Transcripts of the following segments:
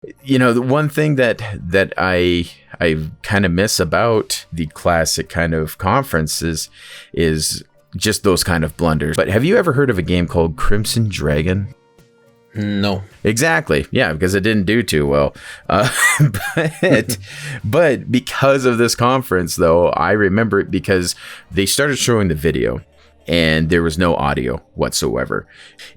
The one thing that I kind of miss about the classic kind of conferences is just those kind of blunders. But have you ever heard of a game called Crimson Dragon? No. Exactly. Yeah, because it didn't do too well. But because of this conference, though, I remember it because they started showing the video and there was no audio whatsoever.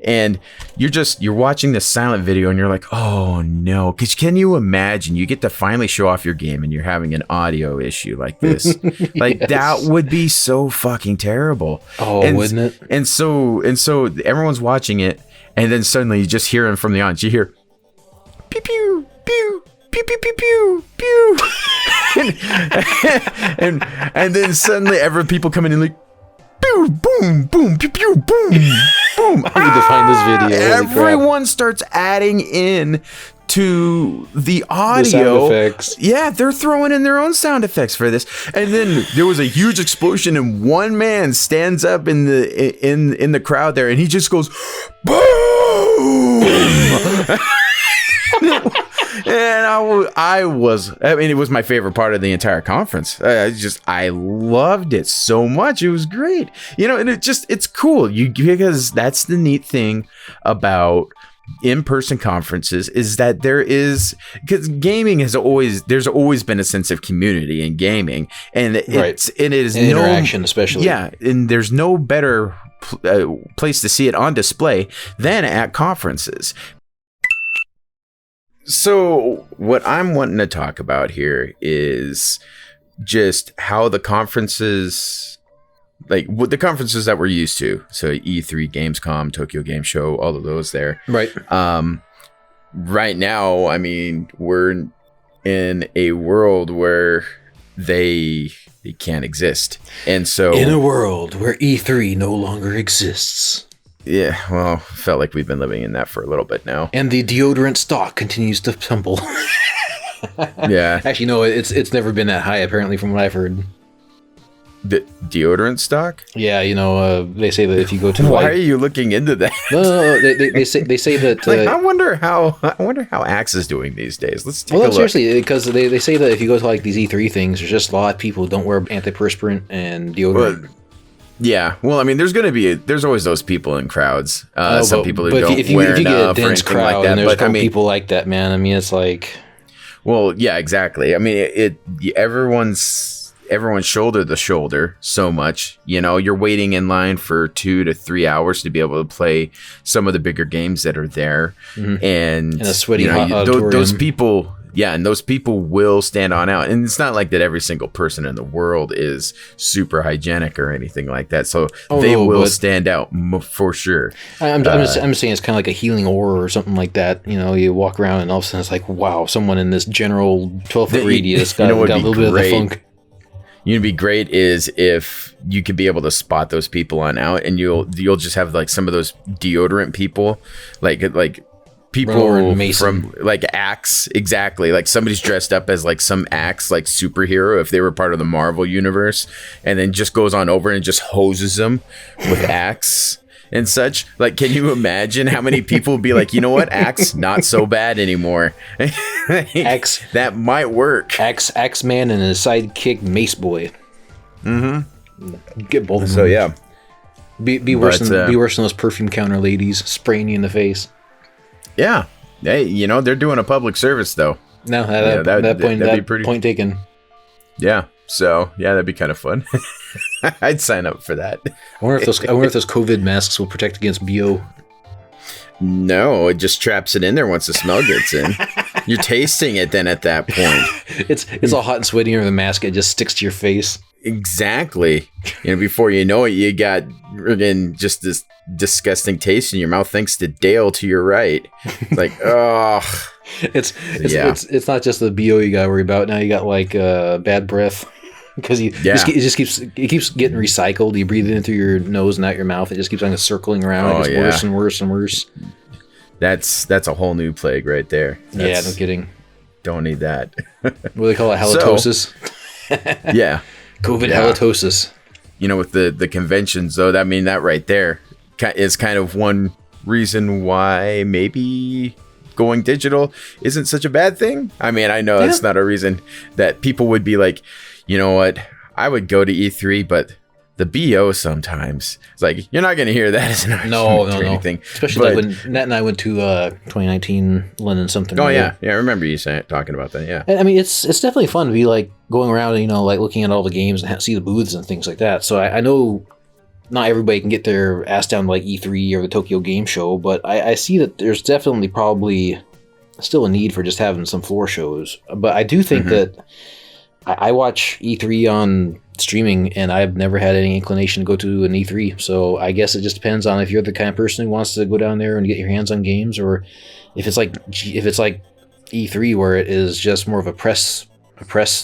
And you're watching this silent video and you're like, oh no. Because can you imagine you get to finally show off your game and you're having an audio issue like this? Like yes. That would be so fucking terrible. Oh, wouldn't it? And so everyone's watching it. And then suddenly you just hear him from the audience. You hear, pew, pew, pew, pew, pew, pew, pew, pew. and then suddenly people come in and like, pew, boom, boom, pew, pew, boom, boom. I need to find this video. Everyone starts adding in to the audio. The sound effects. Yeah, they're throwing in their own sound effects for this. And then there was a huge explosion and one man stands up in the crowd there and he just goes, boom! And it was my favorite part of the entire conference. I loved it so much. It was great. And it's cool. Because that's the neat thing about in-person conferences is that because gaming there's always been a sense of community in gaming, and it is interaction, especially. Yeah, and there's no better place to see it on display than at conferences. So what I'm wanting to talk about here is just how the conferences, like what the conferences that we're used to, so E3, Gamescom, Tokyo Game Show, all of those there. Right. Right now, I mean, we're in a world where they can't exist. And so in a world where E3 no longer exists. Yeah, well, felt like we've been living in that for a little bit now. And the deodorant stock continues to tumble. Yeah. Actually, no, it's never been that high, apparently, from what I've heard. The deodorant stock? Yeah, they say that if you go to why are you looking into that? No, they say that. I wonder how Axe is doing these days. Let's take a look. Seriously, because they say that if you go to like these E3 things, there's just a lot of people who don't wear antiperspirant and deodorant. Yeah, well, I mean, there's always those people in crowds. Some people who don't wear if you get enough a or dense anything crowd, like that. and there's But I mean, people like that, man. I mean, it's like, well, yeah, exactly. I mean, everyone's shoulder to shoulder so much. You're waiting in line for 2 to 3 hours to be able to play some of the bigger games that are there, and in a sweaty hot auditorium. Those people. Yeah, and those people will stand on out. And it's not like that every single person in the world is super hygienic or anything like that. So they will stand out for sure. I'm just saying it's kind of like a healing aura or something like that. You walk around and all of a sudden it's like, wow, someone in this general 12-foot radius got a little bit of the funk. You'd be great is if you could be able to spot those people on out, and you'll just have like some of those deodorant people, like people from like Axe, exactly, like somebody's dressed up as like some Axe like superhero if they were part of the Marvel universe, and then just goes on over and just hoses them with Axe and such. Like, can you imagine how many people would be like, you know what, Axe not so bad anymore? Axe, that might work. Axe Man and his sidekick Mace Boy. Get both of them. So yeah, be worse than those perfume counter ladies spraying you in the face. Yeah. Hey, they're doing a public service though. No, that'd be point taken. Yeah. So yeah, that'd be kind of fun. I'd sign up for that. I wonder if those COVID masks will protect against BO. No, it just traps it in there once the smell gets in. You're tasting it then at that point. It's all hot and sweaty under the mask. It just sticks to your face. Exactly. Before you know it, you got just this disgusting taste in your mouth thanks to Dale to your right. Like, oh. It's not just the BO you got to worry about. Now you got like bad breath. Because it just keeps getting recycled. You breathe it in through your nose and out your mouth. It just keeps on circling around. It gets worse and worse and worse. That's a whole new plague right there. Yeah, no kidding. Don't need that. What do they call it? Halitosis? Yeah. COVID halitosis. With the conventions, though, that right there is kind of one reason why maybe going digital isn't such a bad thing. I mean, I know that's not a reason that people would be like, you know what, I would go to E3, but the BO sometimes, it's like, you're not going to hear that as an argument or anything. Especially like when Nat and I went to 2019 London something. Oh, yeah. Yeah, I remember you talking about that, yeah. And, I mean, it's definitely fun to be like going around, you know, like looking at all the games and see the booths and things like that. So I know not everybody can get their ass down to like E3 or the Tokyo Game Show, but I see that there's definitely probably still a need for just having some floor shows. But I do think that I watch E3 on streaming, and I've never had any inclination to go to an E3. So I guess it just depends on if you're the kind of person who wants to go down there and get your hands on games, or if it's like E3 where it is just more of a press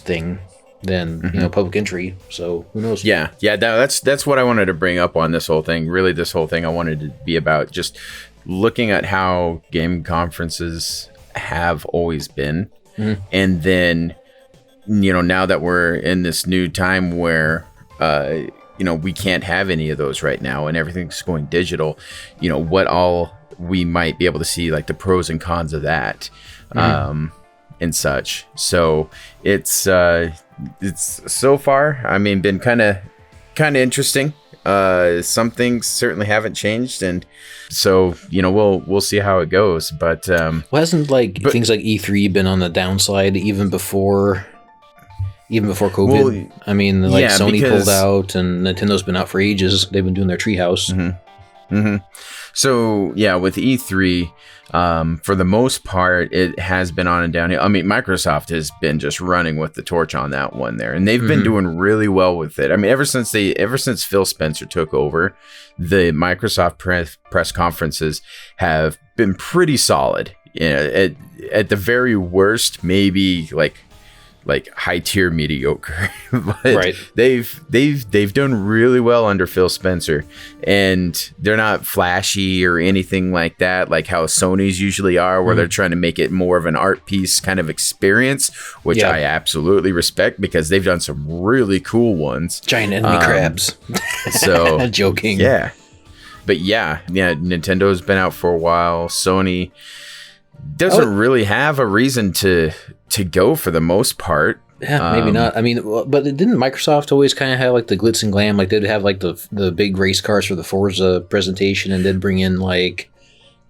thing than you know, public entry. So who knows? Yeah, that's what I wanted to bring up on this whole thing. Really, this whole thing I wanted to be about just looking at how game conferences have always been, and then, you know, now that we're in this new time where, you know, we can't have any of those right now and everything's going digital, you know, what all we might be able to see, like the pros and cons of that, and such. So it's so far, I mean, been kind of interesting. Some things certainly haven't changed, and so, you know, we'll see how it goes. But hasn't things like E3 been on the downside even before COVID? Well, I mean, Sony pulled out, and Nintendo's been out for ages. They've been doing their Treehouse. So yeah, with E3, for the most part, it has been on and downhill. I mean, Microsoft has been just running with the torch on that one there, and they've been doing really well with it. I mean, ever since Phil Spencer took over, the Microsoft press conferences have been pretty solid. You know, at the very worst, maybe like high tier mediocre, but they've done really well under Phil Spencer, and they're not flashy or anything like that, like how Sony's usually are, where they're trying to make it more of an art piece kind of experience, which I absolutely respect, because they've done some really cool ones. Giant enemy crabs. So joking. Yeah. But yeah, Nintendo's been out for a while. Sony doesn't really have a reason to go for the most part. Yeah, maybe not. I mean, but didn't Microsoft always kind of have like the glitz and glam? Like they'd have like the big race cars for the Forza presentation, and they'd bring in like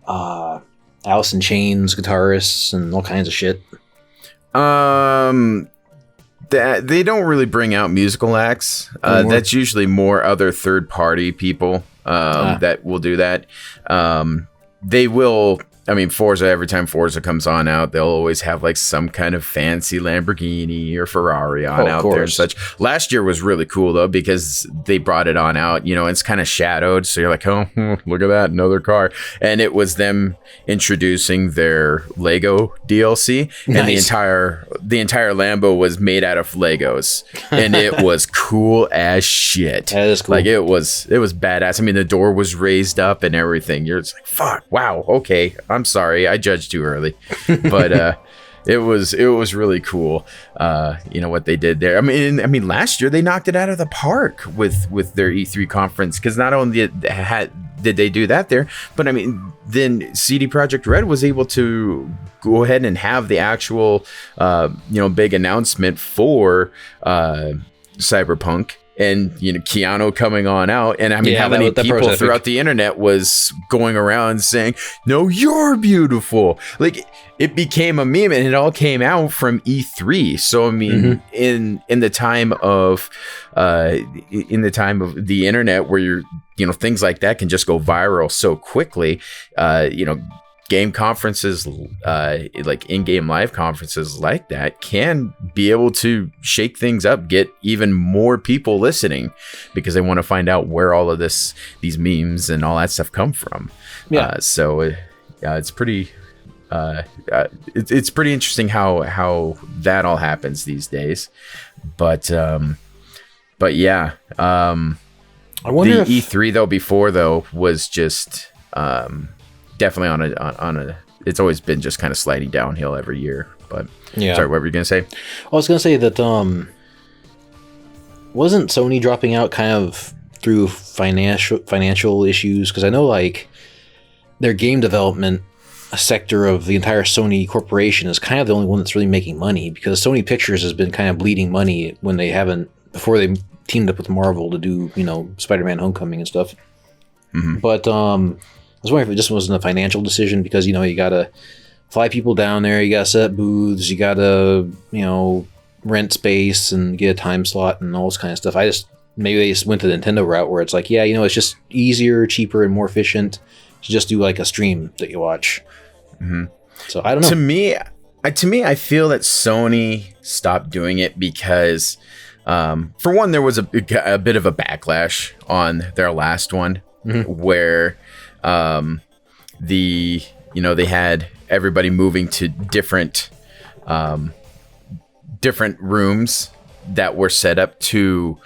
Alice in Chains guitarists and all kinds of shit. That they don't really bring out musical acts. That's usually more other third party people that will do that. They will. I mean, Forza, every time Forza comes on out, they'll always have like some kind of fancy Lamborghini or Ferrari on out there and such. Last year was really cool though, because they brought it on out, you know, it's kind of shadowed. So you're like, oh, look at that, another car. And it was them introducing their Lego DLC. Nice. And the entire Lambo was made out of Legos. And it was cool as shit. That is cool. Like it was badass. I mean, the door was raised up and everything. You're just like, fuck, wow, okay. I'm sorry, I judged too early, but it was really cool. You know what they did there. I mean, last year they knocked it out of the park with their E3 conference, because not only did they do that there, but I mean, then CD Projekt Red was able to go ahead and have the actual big announcement for Cyberpunk. And, you know, Keanu coming on out. And I mean, how many people throughout the internet was going around saying, no, you're beautiful. Like, it became a meme, and it all came out from E3. So, I mean, in the time of the internet, where things like that can just go viral so quickly, game conferences, like in-game live conferences like that, can be able to shake things up, get even more people listening, because they want to find out where all of these memes and all that stuff come from. It's pretty it's pretty interesting how that all happens these days. But yeah, I wonder the E3 though before was just definitely on a it's always been just kind of sliding downhill every year. But yeah, sorry, what were you gonna say? I was gonna say that wasn't Sony dropping out kind of through financial issues, because I know like their game development sector of the entire Sony corporation is kind of the only one that's really making money, because Sony Pictures has been kind of bleeding money when they haven't, before they teamed up with Marvel to do, Spider-Man Homecoming and stuff. Mm-hmm. But I was wondering if it just wasn't a financial decision, because, you gotta fly people down there, you gotta set up booths, you gotta, rent space and get a time slot and all this kind of stuff. Maybe they just went the Nintendo route where it's like, it's just easier, cheaper, and more efficient to just do like a stream that you watch. Mm-hmm. So I don't know. To me, I feel that Sony stopped doing it because, for one, there was a bit of a backlash on their last one, where they had everybody moving to different rooms that were set up to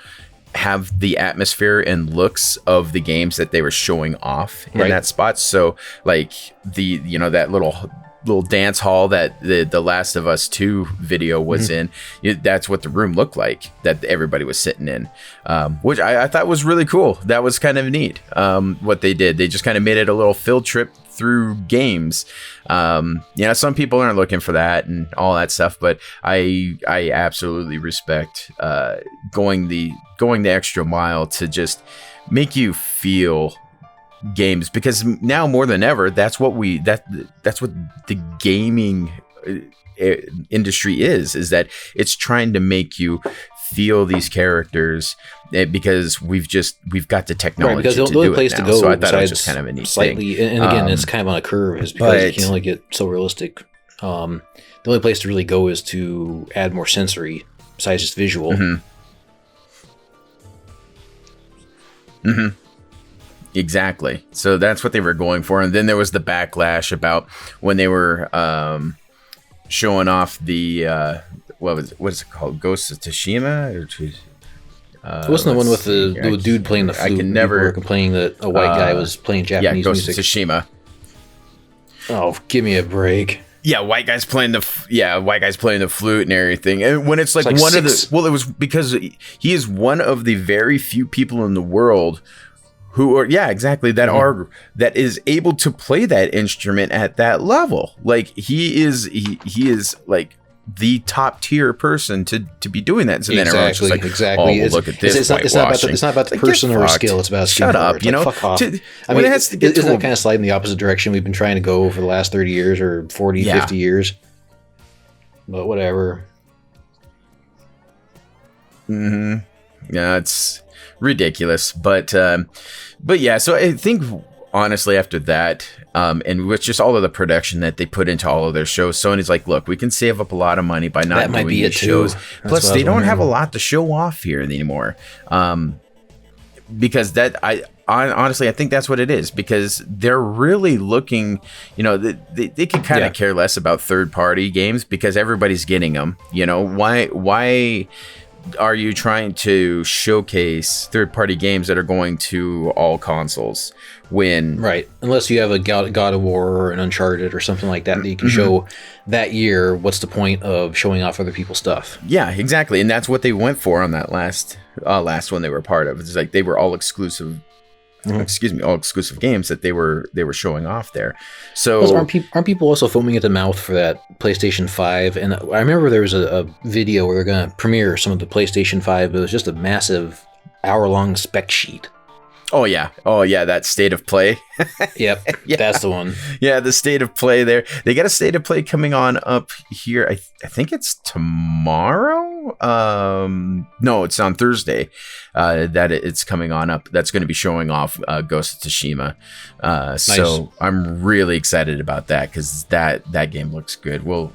have the atmosphere and looks of the games that they were showing off in that spot. So like that little dance hall that the Last of Us 2 video was in, that's what the room looked like that everybody was sitting in, which I thought was really cool. That was kind of neat. What they did, they just kind of made it a little field trip through games. Some people aren't looking for that and all that stuff, but I absolutely respect going the extra mile to just make you feel games, because now more than ever, that's what the gaming industry is that it's trying to make you feel these characters, because we've got the technology because to the only do place it now. to go, So I thought it was just kind of a neat slightly thing. And again, it's kind of on a curve, is because you can only get so realistic. The only place to really go is to add more sensory besides just visual. Exactly. So that's what they were going for. And then there was the backlash about when they were showing off the what is it called? Ghost of Tsushima? It wasn't the one with the dude playing the flute. I can never. People were complaining that a white guy was playing Japanese Ghost music. of Tsushima. Oh, give me a break. Yeah, white guy's playing the flute and everything. And when it's like one six. of the, it was because he is one of the very few people in the world who are, that is able to play that instrument at that level. Like he is like the top tier person to be doing that. So then everyone's just like, exactly. Oh, well, look at this. It's not about the person or skill. It's about shut up. Fuck off. It has to get isn't that kind of sliding the opposite direction we've been trying to go for the last 30 years or 40, 50 years? But whatever. Yeah, it's ridiculous. But yeah. So I think honestly, after that, and with just all of the production that they put into all of their shows, Sony's like, look, we can save up a lot of money by not doing these shows. Plus, they don't have a lot to show off here anymore. Because honestly, I think that's what it is, because they're really looking, they could kind of care less about third-party games because everybody's getting them. Why are you trying to showcase third-party games that are going to all consoles when... Right. Unless you have a God of War or an Uncharted or something like that you can show that year, what's the point of showing off other people's stuff? Yeah, exactly. And that's what they went for on that last one they were part of. It's like they were all exclusive... all exclusive games that they were showing off there. So plus, aren't people also foaming at the mouth for that PlayStation 5? And I remember there was a video where they're going to premiere some of the PlayStation 5, but it was just a massive hour-long spec sheet. Oh yeah, that state of play. Yep, that's the one. Yeah, the state of play there. They got a state of play coming on up here. I think it's tomorrow. No, it's on Thursday. That it's coming on up. That's going to be showing off Ghost of Tsushima. Nice. So I'm really excited about that because that game looks good. We'll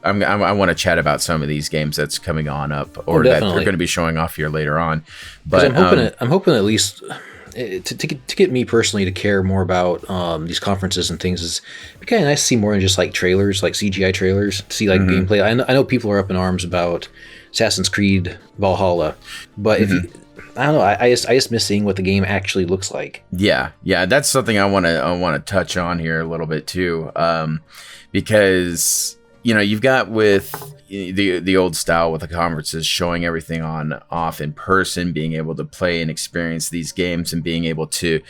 I want to chat about some of these games that's coming on up, or that they're going to be showing off here later on. But I'm hoping at least to get me personally to care more about these conferences and things is kind of nice to see more than just like trailers, like CGI trailers, to see like gameplay. I know people are up in arms about Assassin's Creed Valhalla, but if you, I don't know, I just miss seeing what the game actually looks like. Yeah, that's something I want to touch on here a little bit too, because you've got with the old style with the conferences showing everything off in person, being able to play and experience these games and being able to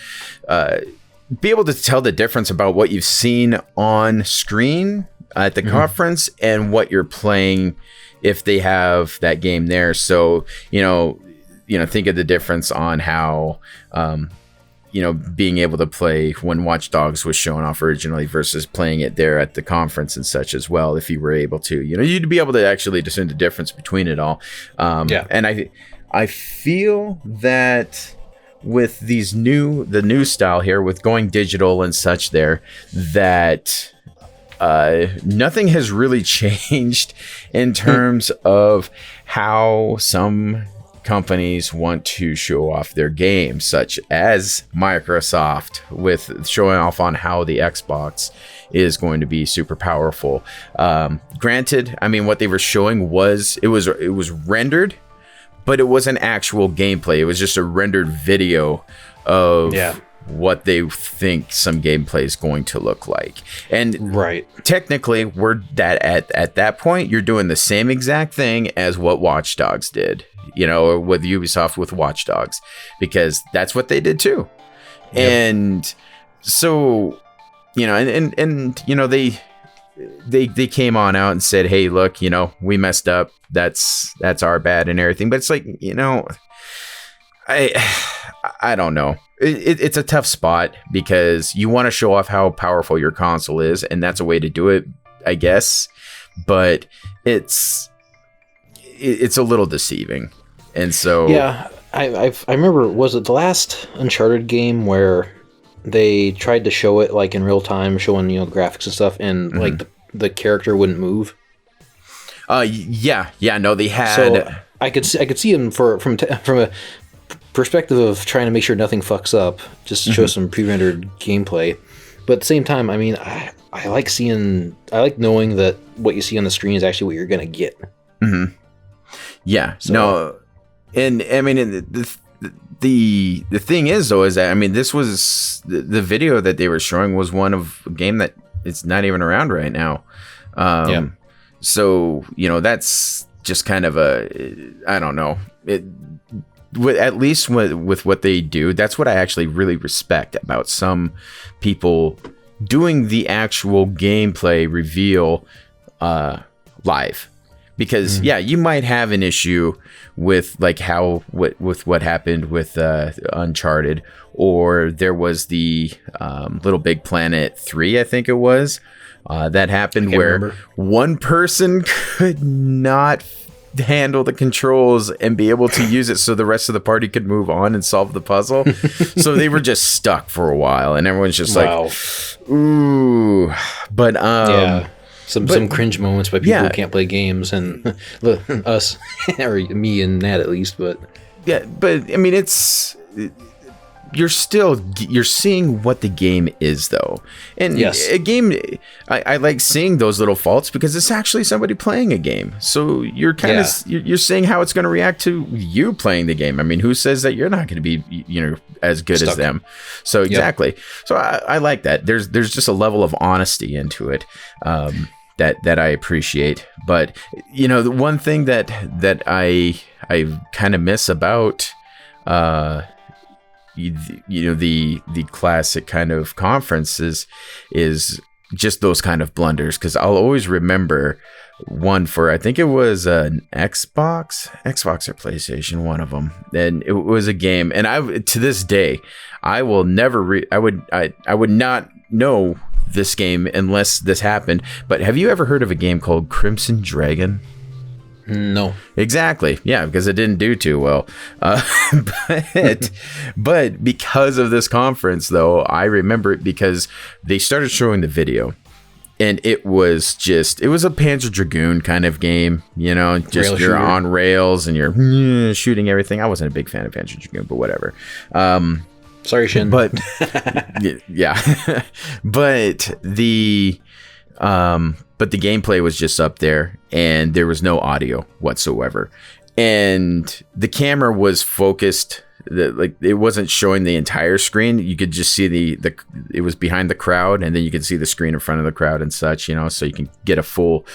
be able to tell the difference about what you've seen on screen at the conference and what you're playing if they have that game there. So, think of the difference on how, being able to play when Watch Dogs was shown off originally versus playing it there at the conference and such as well. If you were able to, you'd be able to actually discern the difference between it all. And I feel that with the new style here with going digital and such there, that nothing has really changed in terms of how some companies want to show off their games, such as Microsoft with showing off on how the Xbox is going to be super powerful. Granted, I mean, what they were showing was it was rendered, but it wasn't actual gameplay. It was just a rendered video of what they think some gameplay is going to look like. And technically, we're at that point, you're doing the same exact thing as what Watch Dogs did, with Ubisoft with Watch Dogs, because that's what they did too. And so, they came on out and said, hey, look, we messed up. That's our bad and everything. But it's like, I don't know. It's a tough spot because you want to show off how powerful your console is, and that's a way to do it, I guess. But it's a little deceiving, and so I remember, was it the last Uncharted game where they tried to show it like in real time, showing graphics and stuff, and like the character wouldn't move? No, they had. So I could see him from a perspective of trying to make sure nothing fucks up, just to show some pre-rendered gameplay. But at the same time, I mean, I like knowing that what you see on the screen is actually what you're gonna get. Yeah. So, no, and I mean the thing is though is that, I mean, this was the video that they were showing was one of a game that it's not even around right now. So that's just kind of I don't know. At least with what they do, that's what I actually really respect about some people doing the actual gameplay reveal live. Because you might have an issue with like with what happened with Uncharted, or there was the Little Big Planet 3, I think it was, that happened where one person could not handle the controls and be able to use it so the rest of the party could move on and solve the puzzle. So they were just stuck for a while, and everyone's just like, ooh. But some cringe moments by people who can't play games, and us, or me and Nat at least. But I mean, you're seeing what the game is though, and a game, I like seeing those little faults because it's actually somebody playing a game, so you're kind of you're seeing how it's going to react to you playing the game. I mean, who says that you're not going to be as good as them? So exactly. So I like that there's just a level of honesty into it that I appreciate. But the one thing that I kind of miss about the classic kind of conferences is just those kind of blunders, because I'll always remember one for, I think it was an Xbox or PlayStation, one of them, and it was a game, and to this day I will never I would not know this game unless this happened. But have you ever heard of a game called Crimson Dragon? No. Exactly. Yeah, because it didn't do too well. But because of this conference, though, I remember it because they started showing the video. And it was a Panzer Dragoon kind of game, just you're on rails and you're shooting everything. I wasn't a big fan of Panzer Dragoon, but whatever. Sorry, Shin. But yeah, but the gameplay was just up there, and there was no audio whatsoever, and the camera was focused it wasn't showing the entire screen. You could just see it was behind the crowd, and then you could see the screen in front of the crowd and such, so you can get a full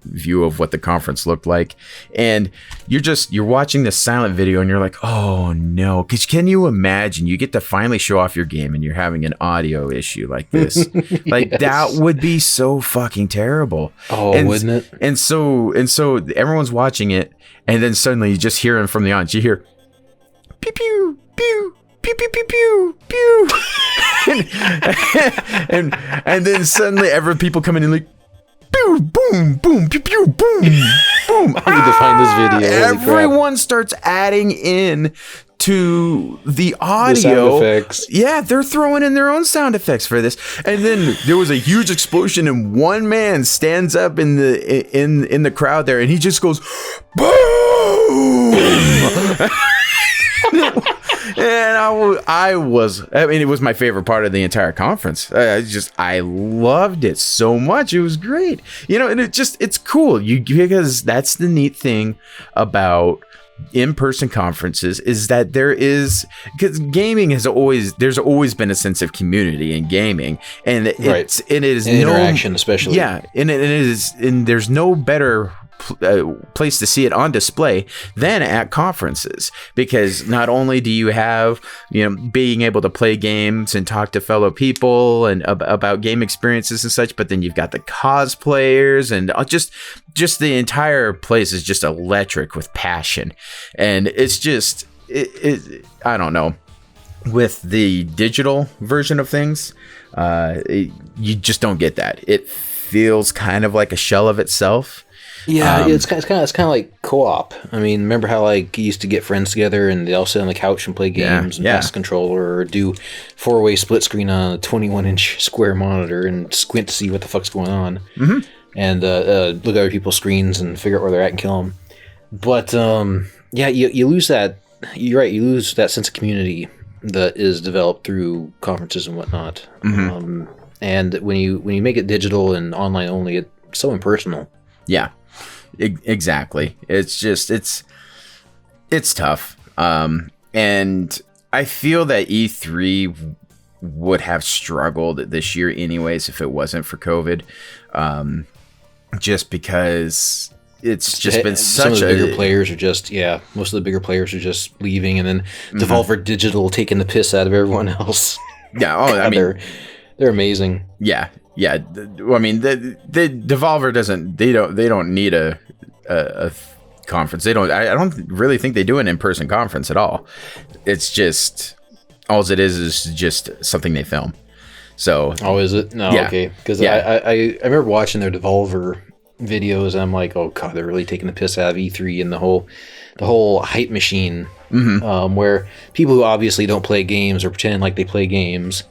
view of what the conference looked like. And you're watching this silent video, and you're like, oh no, because can you imagine you get to finally show off your game and you're having an audio issue like this? Like yes. That would be so fucking terrible. Wouldn't it? And so everyone's watching it, and then suddenly you just hear him from the audience. You hear pew pew pew pew pew pew pew pew, and then suddenly people coming in like pew boom boom pew pew boom boom. I need to find this video. Everyone starts adding in to the audio. The sound effects. Yeah, they're throwing in their own sound effects for this. And then there was a huge explosion, and one man stands up in the crowd there, and he just goes boom. And it was my favorite part of the entire conference. I loved it so much. It was great. And it's cool. Because that's the neat thing about in-person conferences is that because gaming there's always been a sense of community in gaming, and it is interaction, especially. Yeah, and there's no better place to see it on display than at conferences, because not only do you have being able to play games and talk to fellow people and about game experiences and such, but then you've got the cosplayers, and just the entire place is just electric with passion. And it's just I don't know, with the digital version of things, you just don't get that. It feels kind of like a shell of itself. Yeah, it's kind of like co-op. I mean, remember how you used to get friends together and they all sit on the couch and play games and pass the controller, or do 4-way split screen on a 21-inch square monitor and squint to see what the fuck's going on, and look at other people's screens and figure out where they're at and kill them. But you lose that. You're right. You lose that sense of community that is developed through conferences and whatnot. And when you make it digital and online only, it's so impersonal. Yeah. Exactly. It's just it's tough. And I feel that E3 would have struggled this year anyways if it wasn't for COVID. Just because it's just been such some of the bigger players are just most of the bigger players are just leaving, and then Devolver Digital taking the piss out of everyone else. Yeah. I mean, they're amazing. Yeah. Yeah, I mean, the Devolver they don't need a conference. I don't really think they do an in-person conference at all. It's just all it is just something they film. So is it? No, yeah. Okay, because I remember watching their Devolver videos, and I'm like, oh god, they're really taking the piss out of E3 and the whole hype machine, where people who obviously don't play games or pretend like they play games.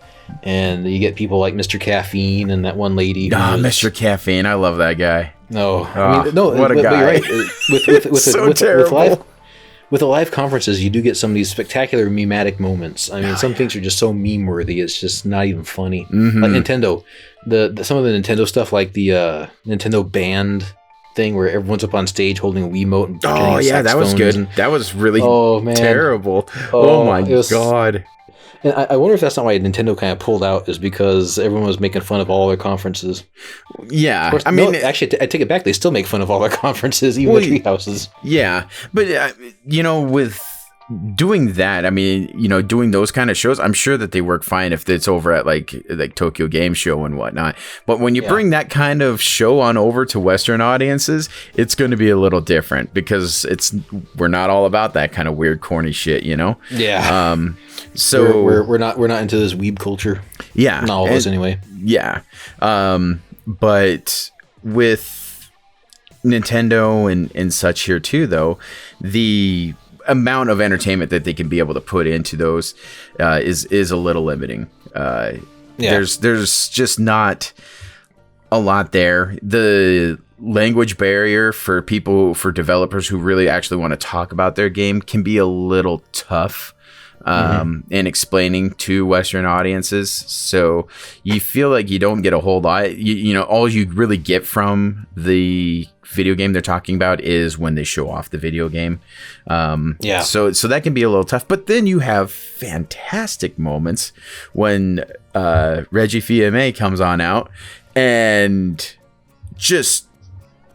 And you get people like Mr. Caffeine and that one lady. Mr. Caffeine, I love that guy. No, what a guy! But you're right. With the live conferences, you do get some of these spectacular mematic moments. I mean, some things are just so meme worthy; it's just not even funny. Like Nintendo, some of the Nintendo stuff, like the Nintendo Band thing, where everyone's up on stage holding a Wiimote. And that was good. That was really terrible. Oh my god. And I wonder if that's not why Nintendo kind of pulled out, is because everyone was making fun of all their conferences. Yeah. Course, actually, I take it back. They still make fun of all their conferences, even the treehouses. Yeah. But, with doing that, I mean, doing those kind of shows, I'm sure that they work fine if it's over at like Tokyo Game Show and whatnot. But when you bring that kind of show on over to Western audiences, it's going to be a little different, because we're not all about that kind of weird, corny shit, Yeah. So we're not into this weeb culture. Yeah. Not all of us anyway. Yeah. But with Nintendo and such here too, though, the amount of entertainment that they can be able to put into those is a little limiting. There's just not a lot there. The language barrier for developers who really actually want to talk about their game can be a little tough. and explaining to Western audiences. So you feel like you don't get a whole lot. You know, all you really get from the video game they're talking about is when they show off the video game. So that can be a little tough. But then you have fantastic moments when Reggie Fils-Aimé comes on out and just,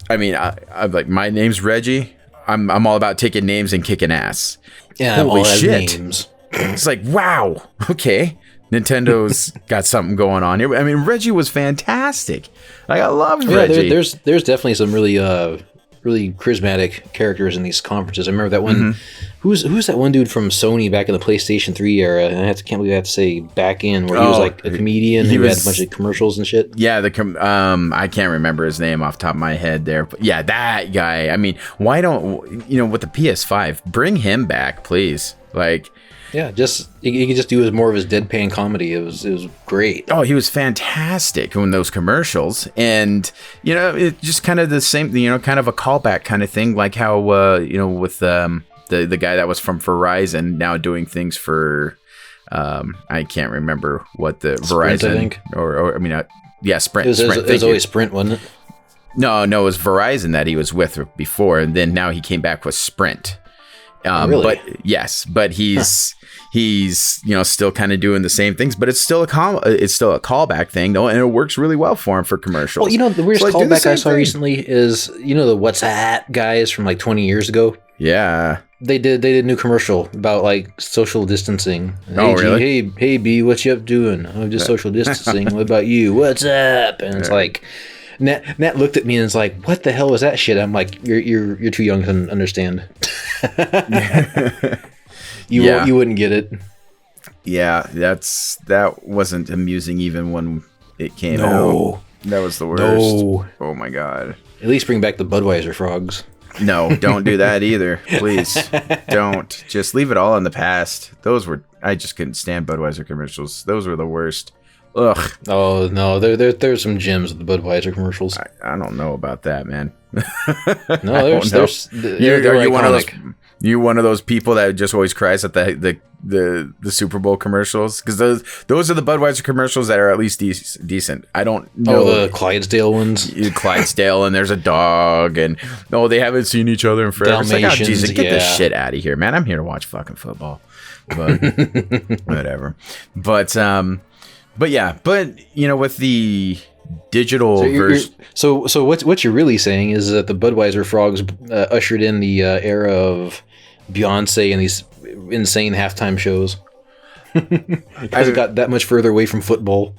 I mean, I'm like, my name's Reggie. I'm all about taking names and kicking ass. Yeah, holy shit! Names. It's like, wow. Okay, Nintendo's got something going on here. I mean, Reggie was fantastic. Like, I loved Reggie. There's definitely some really really charismatic characters in these conferences. I remember that one. Who's that one dude from Sony back in the PlayStation 3 era? And can't believe I have to say back in, where he was like a comedian who had a bunch of commercials and shit. Yeah, I can't remember his name off the top of my head there. But yeah, that guy. I mean, why don't, you know, with the PS5, bring him back, please? Like, yeah, just he could just do more of his deadpan comedy. It was great. Oh, he was fantastic in those commercials, and you know, it just kind of the same, you know, kind of a callback kind of thing, like how you know, with the guy that was from Verizon now doing things for I can't remember what the Sprint, Verizon, I think. or I mean, yeah, Sprint. It was always Sprint, wasn't it? No, it was Verizon that he was with before, and then now he came back with Sprint. Really? But yes, but he's you know, still kind of doing the same things, but it's still a callback thing though, and it works really well for him for commercials. Well, you know, the weirdest callback I saw recently is, you know, the What's That guys from like 20 years ago. Yeah, they did a new commercial about like social distancing. Oh, really? Hey B, what you up doing? I'm just social distancing. What about you? What's up? And it's like, Nat looked at me and was like, "What the hell was that shit?" I'm like, "You're too young to understand. You wouldn't get it." Yeah, that wasn't amusing even when it came out. That was the worst. No. Oh my god. At least bring back the Budweiser frogs. No, don't do that either. Please don't. Just leave it all in the past. I just couldn't stand Budweiser commercials. Those were the worst. Ugh. Oh no, there's some gems with the Budweiser commercials. I don't know about that, man. No, you're one of those people that just always cries at the Super Bowl commercials, because those are the Budweiser commercials that are at least decent. I don't know the Clydesdale ones. Clydesdale, and there's a dog, and they haven't seen each other in forever. It's like, oh Jesus, get this shit out of here, man! I'm here to watch fucking football. But whatever. But yeah, you know, with the digital version. So what you're really saying is that the Budweiser frogs ushered in the era of Beyonce and these insane halftime shows. Because it got that much further away from football.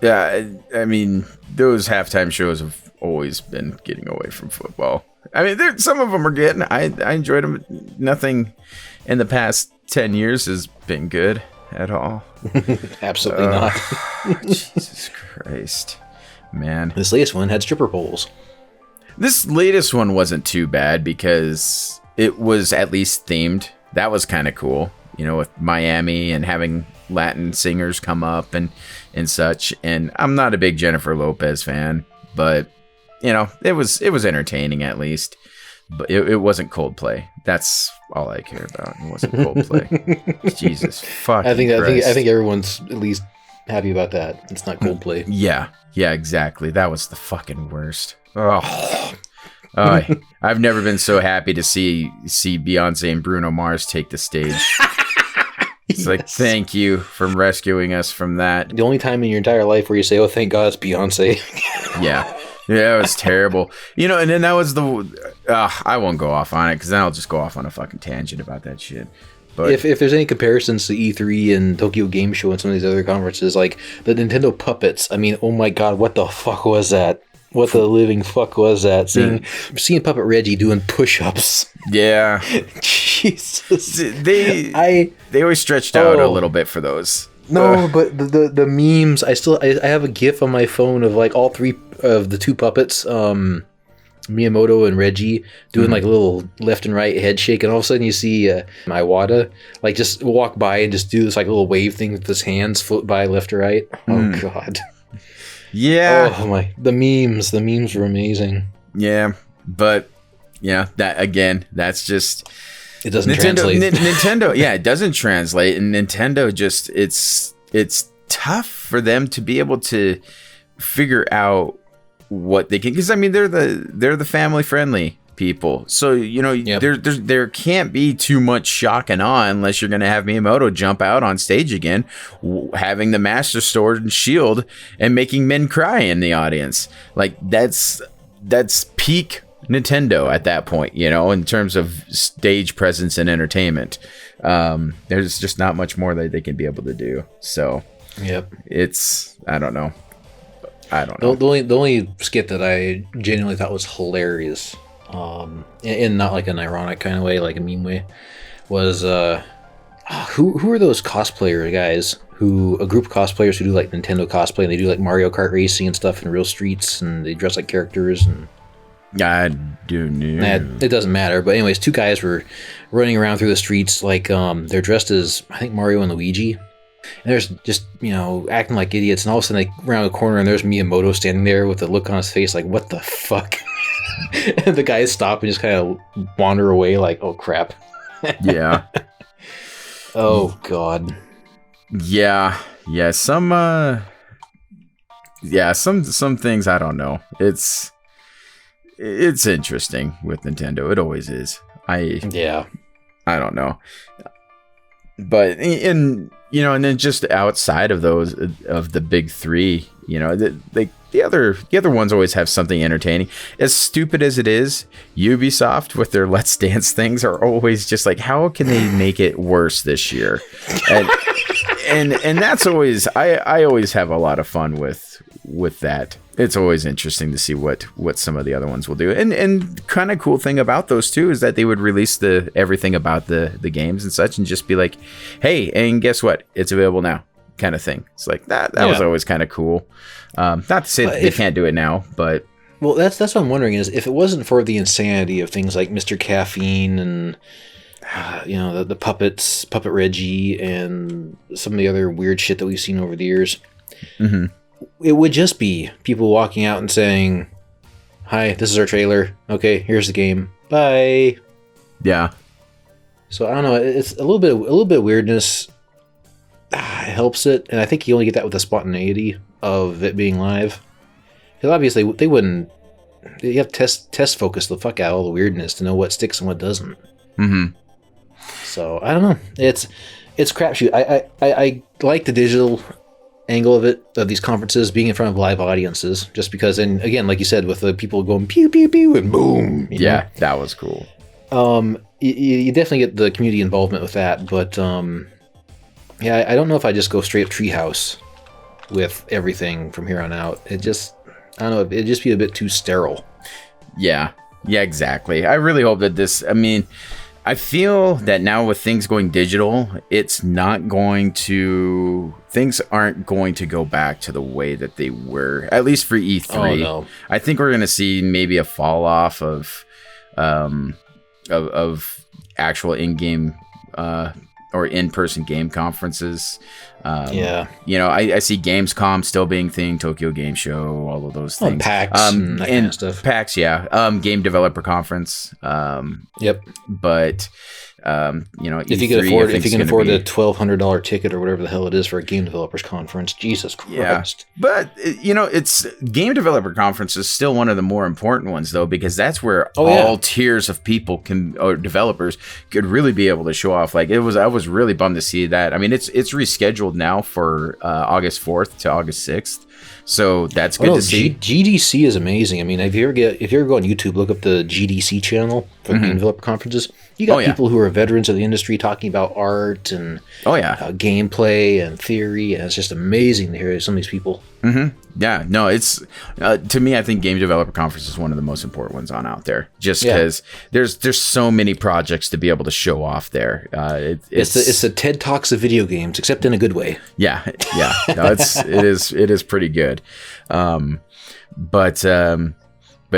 Yeah, I mean, those halftime shows have always been getting away from football. I mean, some of them are good. I enjoyed them. Nothing in the past 10 years has been good at all. Absolutely not. Jesus Christ, man. This latest one had stripper poles. This latest one wasn't too bad because it was at least themed. That was kind of cool, you know, with Miami and having Latin singers come up and such. And I'm not a big Jennifer Lopez fan, but you know, it was entertaining at least. But it wasn't Coldplay. That's all I care about. It wasn't Coldplay. Jesus fucking Christ. I think everyone's at least happy about that. It's not Coldplay. Yeah, exactly. That was the fucking worst. I've never been so happy to see Beyonce and Bruno Mars take the stage. It's like, thank you for rescuing us from that. The only time in your entire life where you say, "Oh, thank God it's Beyonce." Yeah, it was terrible. You know, and then that was I won't go off on it because then I'll just go off on a fucking tangent about that shit. But if there's any comparisons to E3 and Tokyo Game Show and some of these other conferences, like the Nintendo puppets, I mean, oh my God, what the fuck was that? What the living fuck was that? Seeing Puppet Reggie doing push-ups. Yeah. Jesus. They always stretched out a little bit for those. No, but the memes, I have a GIF on my phone of like all three of the two puppets, Miyamoto and Reggie, doing like a little left and right head shake, and all of a sudden you see Iwata like just walk by and just do this like little wave thing with his hands, float by left or right. Oh God. Yeah. Oh my, the memes were amazing. Yeah, but yeah, that's just It doesn't translate. Nintendo, yeah, it doesn't translate, and Nintendo just it's tough for them to be able to figure out what they can, because I mean they're the family friendly people, so there can't be too much shock and awe unless you're going to have Miyamoto jump out on stage again, having the Master Sword and shield and making men cry in the audience. Like that's peak Nintendo at that point, in terms of stage presence and entertainment. There's just not much more that they can be able to do. So it's I don't know. The only skit that I genuinely thought was hilarious, in not like an ironic kind of way, like a meme way, was who are those cosplayer guys? A group of cosplayers who do like Nintendo cosplay, and they do like Mario Kart racing and stuff in real streets, and they dress like characters. And I do know. It doesn't matter, but anyways, two guys were running around through the streets like they're dressed as, I think, Mario and Luigi. And there's just, acting like idiots, and all of a sudden they round a corner and there's Miyamoto standing there with a look on his face like, what the fuck? And the guys stop and just kind of wander away like, oh crap. Yeah. Oh god. Yeah. Some things, I don't know. It's interesting with Nintendo. It always is. I don't know. But and then just outside of those, of the big three, the other ones always have something entertaining. As stupid as it is, Ubisoft with their Let's Dance things are always just like, how can they make it worse this year? And that's always, I always have a lot of fun with that. It's always interesting to see what some of the other ones will do. And kind of cool thing about those two is that they would release everything about the games and such and just be like, hey, and guess what? It's available now, kind of thing. It's like that was always kind of cool. Not to say that they can't do it now, but well, that's what I'm wondering is if it wasn't for the insanity of things like Mr. Caffeine and the Puppet Reggie and some of the other weird shit that we've seen over the years. Mm-hmm. It would just be people walking out and saying, hi, this is our trailer. Okay, here's the game. Bye. Yeah. So I don't know. It's a little bit of weirdness. It helps it. And I think you only get that with the spontaneity of it being live. Because obviously they wouldn't. You have to test focus the fuck out all the weirdness to know what sticks and what doesn't. Mm-hmm. So I don't know. It's crapshoot. I like the digital angle of these conferences being in front of live audiences, just because, and again, like you said, with the people going pew pew pew and boom, that was cool. You definitely get the community involvement with that, but I don't know if I just go straight up Treehouse with everything from here on out. I don't know, it'd just be a bit too sterile. Yeah, exactly. I really hope that I feel that now with things going digital, things aren't going to go back to the way that they were, at least for E3. Oh, no. I think we're going to see maybe a fall off of actual in-game or in-person game conferences. I see Gamescom still being thing, Tokyo Game Show, all of those things. PAX and that kind of stuff. PAX, Game Developer Conference. Yep. But if you can afford a $1,200 ticket or whatever the hell it is for a game developers conference, Jesus Christ. Yeah. But it's Game Developer Conference is still one of the more important ones though, because that's where all tiers of people or developers could really be able to show off. Like I was really bummed to see that. I mean, it's rescheduled now for August 4th to August 6th. So that's good to see. GDC is amazing. I mean, if you ever go on YouTube, look up the GDC channel for Game Developer Conferences. You got people who are veterans of the industry talking about art and gameplay and theory, and it's just amazing to hear some of these people. Mm-hmm. Yeah, no, it's to me, I think Game Developer Conference is one of the most important ones on out there, just because there's so many projects to be able to show off there. It's the TED Talks of video games, except in a good way. Yeah, no, it is pretty good, but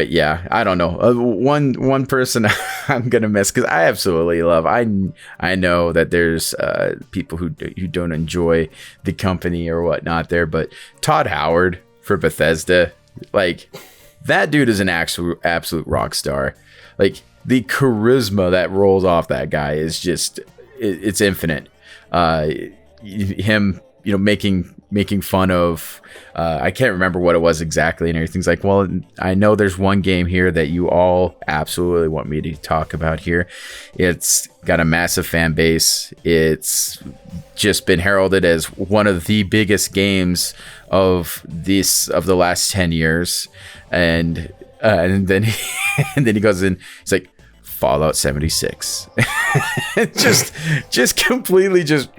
yeah, I don't know. One person I'm gonna miss because I absolutely love. I know that there's people who don't enjoy the company or whatnot there, but Todd Howard for Bethesda, like that dude is an absolute rock star. Like the charisma that rolls off that guy is just, it's infinite. Him, making fun of, I can't remember what it was exactly, and everything's like, well, I know there's one game here that you all absolutely want me to talk about here. It's got a massive fan base. It's just been heralded as one of the biggest games of the last 10 years. And then he goes in, he's like, Fallout 76. just completely just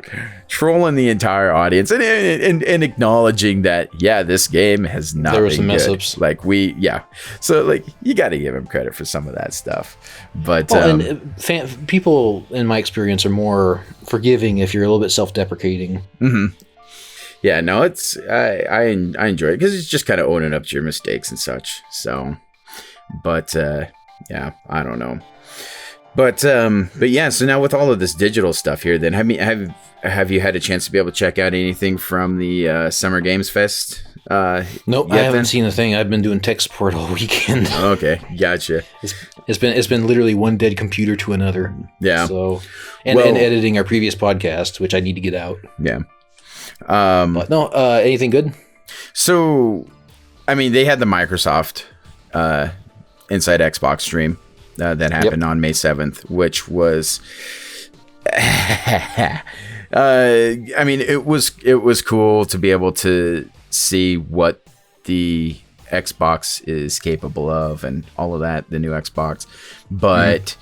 trolling the entire audience and acknowledging that, yeah, this game has not there were been some good. mess ups. Like so like you got to give him credit for some of that stuff. But people in my experience are more forgiving if you're a little bit self-deprecating. Mm-hmm. Yeah, no, it's I enjoy it because it's just kind of owning up to your mistakes and such. So, but yeah, I don't know. But yeah, so now with all of this digital stuff here, then have you had a chance to be able to check out anything from the Summer Games Fest? Nope, I haven't seen a thing. I've been doing tech support all weekend. Okay, gotcha. It's been literally one dead computer to another. Yeah. So and editing our previous podcast, which I need to get out. Yeah. But no, anything good? So, I mean, they had the Microsoft Inside Xbox stream. That happened on May 7th, which was, I mean, it was cool to be able to see what the Xbox is capable of and all of that, the new Xbox. But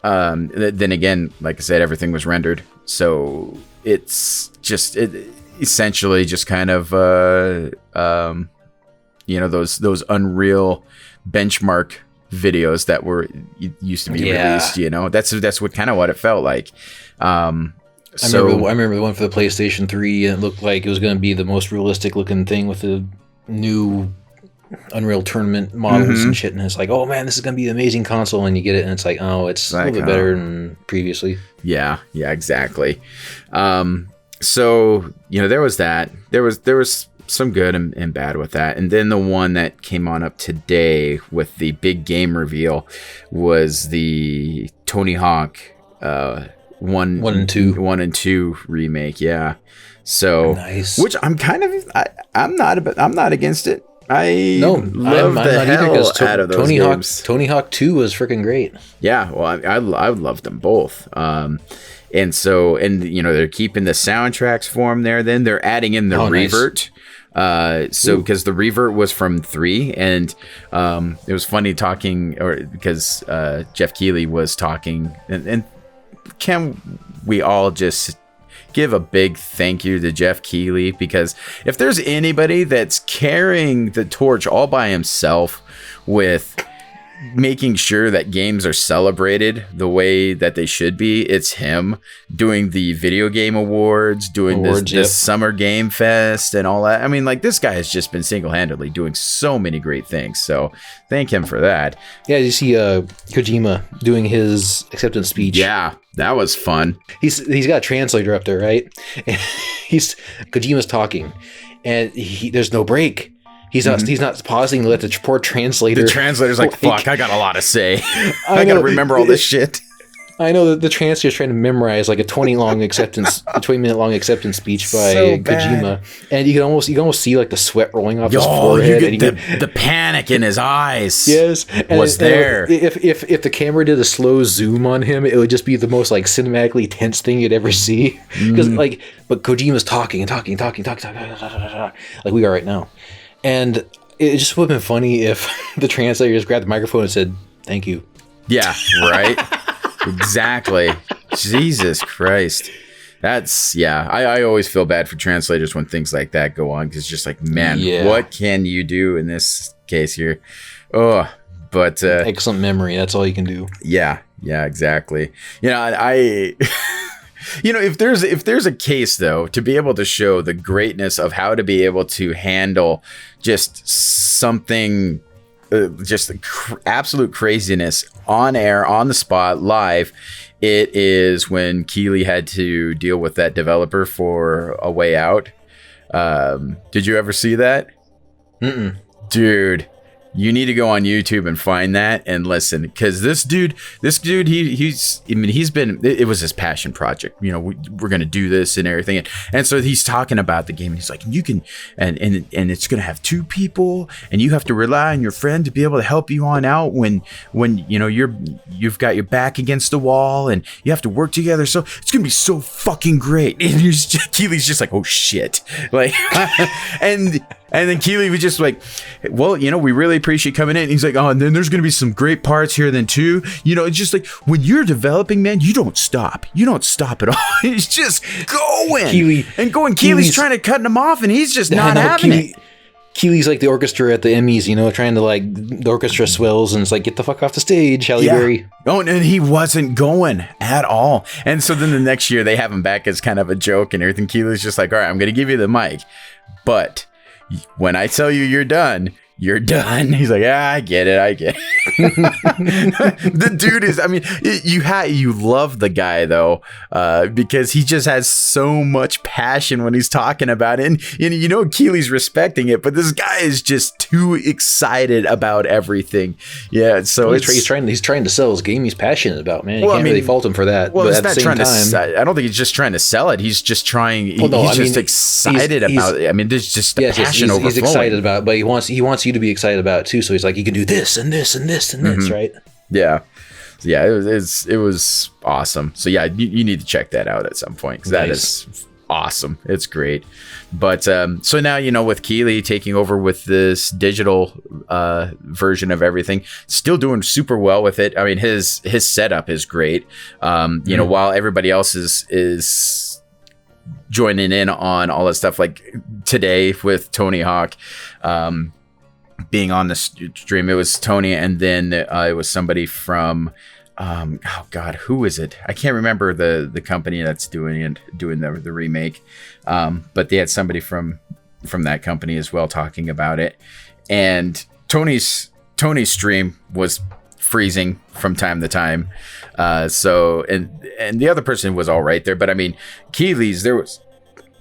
then again, like I said, everything was rendered. So it's just essentially just kind of, those Unreal benchmark videos that used to be released, that's what kind of what it felt like. I remember the one for the PlayStation 3, and it looked like it was going to be the most realistic looking thing with the new Unreal Tournament models and shit, and it's like, oh man, this is going to be an amazing console, and you get it and it's like, oh, it's a little bit better than previously. Yeah, exactly. So there was that. There was some good and bad with that. And then the one that came on up today with the big game reveal was the Tony Hawk 1 and 2 remake. Yeah. So nice. Which I'm kind of I'm not against it. I'm not hell out of those games. Tony Hawk 2 was freaking great. Yeah, well, I loved them both. And so, they're keeping the soundtracks for them there. Then they're adding in the revert. Nice. Because the revert was from 3, and it was funny talking, because Geoff Keighley was talking, and can we all just give a big thank you to Geoff Keighley, because if there's anybody that's carrying the torch all by himself with making sure that games are celebrated the way that they should be, it's him. Doing the video game awards, this Summer Game Fest and all that. I mean, like, this guy has just been single-handedly doing so many great things, so thank him for that. Yeah, you see Kojima doing his acceptance speech. Yeah, that was fun. He's got a translator up there, right? And Kojima's talking, and there's no break. He's not pausing to let the poor translator. The translator's like, fuck, I got a lot to say. I gotta remember all this shit. I know that the translator's trying to memorize like a 20-minute long acceptance speech by Kojima, and you can almost see like the sweat rolling off his forehead. You get the panic in his eyes. Yes, there. If the camera did a slow zoom on him, it would just be the most like cinematically tense thing you'd ever see. Because but Kojima's talking like we are right now. And it just would have been funny if the translator just grabbed the microphone and said, "Thank you." Yeah, right. Exactly. Jesus Christ. That's, I always feel bad for translators when things like that go on, because it's just like, man, what can you do in this case here? Oh, but excellent memory. That's all you can do. Yeah, exactly. If there's a case, though, to be able to show the greatness of how to be able to handle just something, just absolute craziness on air, on the spot, live, it is when Keighley had to deal with that developer for A Way Out. Did you ever see that? Mm-mm. Dude, You need to go on YouTube and find that and listen, because this dude, it was his passion project. You know, we're going to do this and everything. And so he's talking about the game. And he's like, you can, and it's going to have 2 people, and you have to rely on your friend to be able to help you on out when you know, you've got your back against the wall and you have to work together. So it's going to be so fucking great. And Keighley's just like, oh shit. Like, and then Keighley was just like, well, you know, we really appreciate coming in. And he's like, oh, and then there's going to be some great parts here then too. You know, it's just like when you're developing, man, you don't stop. You don't stop at all. It's just going. Keighley's trying to cut him off, and he's just not having it. Keighley's like the orchestra at the Emmys, you know, trying to, like, the orchestra swells and it's like, get the fuck off the stage, Halle Berry. Oh, and he wasn't going at all. And so then the next year they have him back as kind of a joke and everything. Keighley's just like, all right, I'm going to give you the mic, but when I tell you you're done, you're done. He's like, yeah, I get it. The dude is, I mean, you love the guy though, because he just has so much passion when he's talking about it. And you know, Keighley's respecting it, but this guy is just too excited about everything. Yeah. So he's trying to sell his game he's passionate about, man. You can't really fault him for that. Well, but at the same time, I don't think he's just trying to sell it. He's just trying, he's just excited about it. I mean, there's just passion overflowing. He's excited about it, but he wants you to be excited about it too. So he's like, you can do this and this and this and this, right? Yeah. It was awesome. So yeah, you need to check that out at some point, because that is awesome. It's great. But so now, you know, with Keighley taking over with this digital version of everything, still doing super well with it. I mean, his setup is great. You know, while everybody else is joining in on all that stuff, like today with Tony Hawk being on the stream, it was Tony, and then it was somebody from oh god, who is it? I can't remember the company that's doing the remake, but they had somebody from that company as well talking about it. And Tony's stream was freezing from time to time, so and the other person was all right there, but I mean, Keighley's,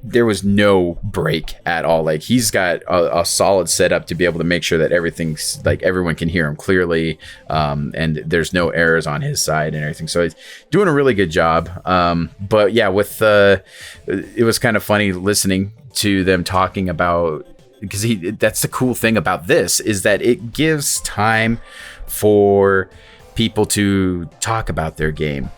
there was no break at all. Like, he's got a solid setup to be able to make sure that everything's like, everyone can hear him clearly, and there's no errors on his side and everything. So he's doing a really good job. But yeah, with it was kind of funny listening to them talking about, because that's the cool thing about this, is that it gives time for people to talk about their game.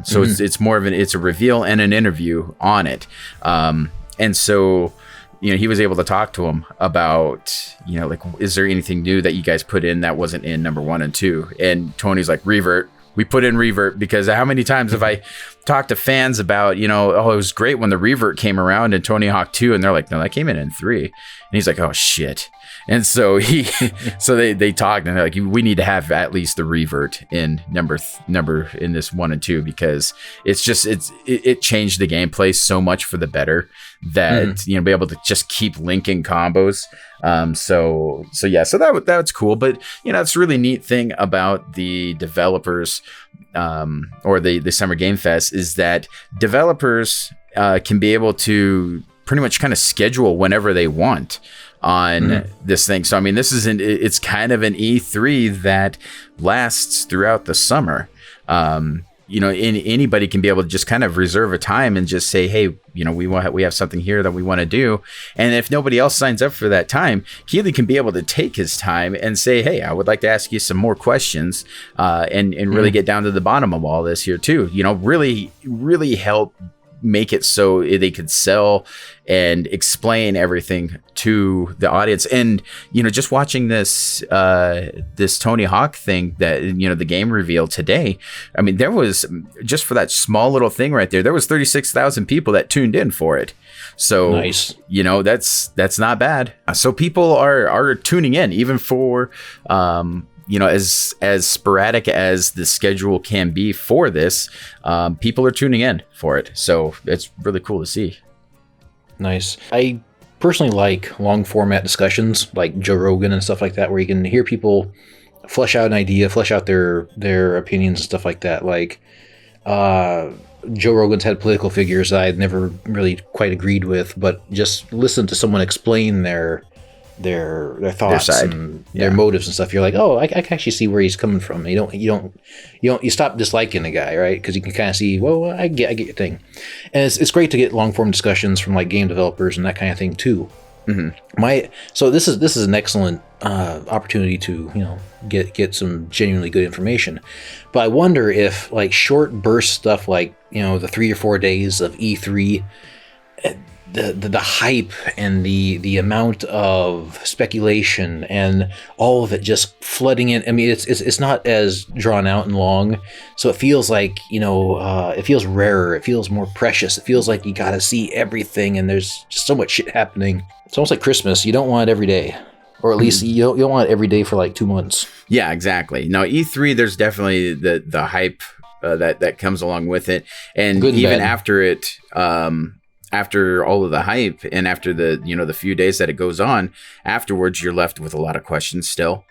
So it's more of it's a reveal and an interview on it. And so, you know, he was able to talk to him about, you know, like, is there anything new that you guys put in that wasn't in number 1 and 2? And Tony's like, revert. We put in revert because how many times have I talked to fans about, you know, oh, it was great when the revert came around in Tony Hawk 2, and they're like, no, that came in 3. And he's like, oh shit. And so they talked, and they're like, we need to have at least the revert in number in this 1 and 2, because it's just it changed the gameplay so much for the better that you know, be able to just keep linking combos. So that's cool. But you know, it's a really neat thing about the developers or the Summer Game Fest is that developers can be able to pretty much kind of schedule whenever they want on this thing. So I mean, it's kind of an E3 that lasts throughout the summer. You know, anybody can be able to just kind of reserve a time and just say, hey, you know, we have something here that we want to do. And if nobody else signs up for that time, Keighley can be able to take his time and say, hey, I would like to ask you some more questions, and really get down to the bottom of all this here too. You know, really, really help make it so they could sell and explain everything to the audience. And you know, just watching this Tony Hawk thing, that, you know, the game reveal today, I mean, there was, just for that small little thing right there was 36,000 people that tuned in for it. So nice. You know, that's not bad. So people are tuning in, even for you know, as sporadic as the schedule can be for this, people are tuning in for it. So it's really cool to see. Nice. I personally like long format discussions like Joe Rogan and stuff like that, where you can hear people flesh out an idea, flesh out their opinions and stuff like that. Like Joe Rogan's had political figures that I'd never really quite agreed with, but just listen to someone explain their their thoughts and their motives and stuff. You're like, oh, I can actually see where he's coming from. You stop disliking the guy, right? Because you can kind of see, well, I get your thing, and it's great to get long form discussions from like game developers and that kind of thing too. Mm-hmm. So this is an excellent opportunity to get some genuinely good information, but I wonder if like short burst stuff like the 3 or 4 days of E3. The hype and the amount of speculation and all of it just flooding in. I mean, it's not as drawn out and long, so it feels like it feels rarer. It feels more precious. It feels like you got to see everything, and there's just so much shit happening. It's almost like Christmas. You don't want it every day, or at least you don't want it every day for like 2 months. Yeah, exactly. Now E3, there's definitely the hype that comes along with it, and even after it. After all of the hype and after the few days that it goes on, afterwards you're left with a lot of questions still,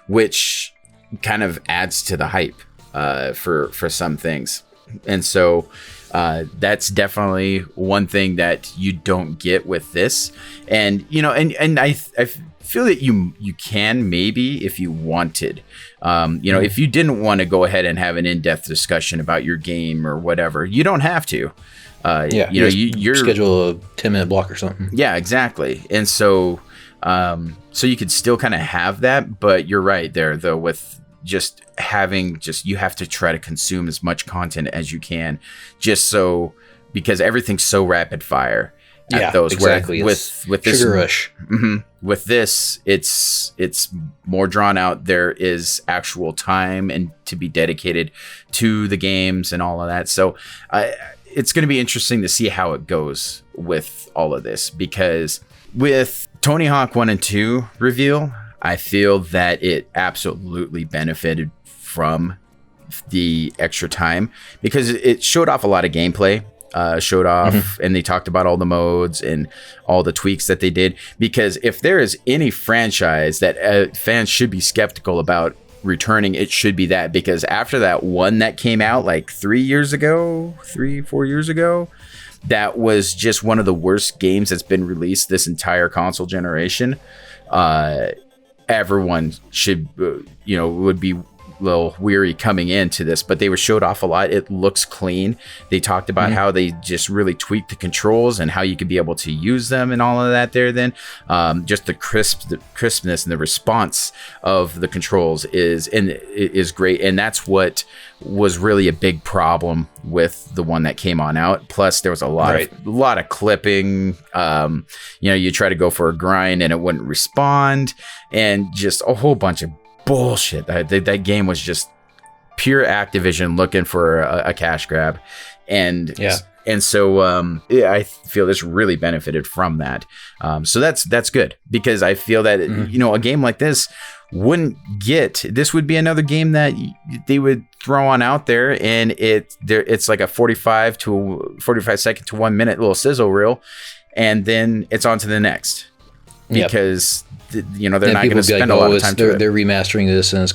which kind of adds to the hype for some things. And so that's definitely one thing that you don't get with this. And and I feel that you can maybe if you wanted. If you didn't want to go ahead and have an in-depth discussion about your game or whatever, you don't have to. You're schedule a 10-minute block or something. Yeah, exactly. And so you could still kind of have that, but you're right there though with just having you have to try to consume as much content as you can, because everything's so rapid fire. At those, exactly. With this sugar rush. Mm-hmm, with this, it's more drawn out. There is actual time and to be dedicated to the games and all of that. So it's going to be interesting to see how it goes with all of this, because with Tony Hawk 1 and 2 reveal, I feel that it absolutely benefited from the extra time because it showed off a lot of gameplay. And they talked about all the modes and all the tweaks that they did, because if there is any franchise that fans should be skeptical about returning, it should be that, because after that one that came out like 4 years ago, that was just one of the worst games that's been released this entire console generation. Everyone should would be little weary coming into this, but they were showed off a lot. It looks clean. They talked about how they just really tweaked the controls and how you could be able to use them and all of that there. Then just the crispness and the response of the controls is great, and that's what was really a big problem with the one that came on out. Plus there was a lot of clipping. You try to go for a grind and it wouldn't respond, and just a whole bunch of bullshit. That game was just pure Activision looking for a cash grab, and so I feel this really benefited from that. So that's good, because I feel that a game like this this would be another game that they would throw on out there, and it's like a 45 second to 1 minute little sizzle reel, and then it's on to the next, because they're not going to spend a lot of time to it. They're remastering this, and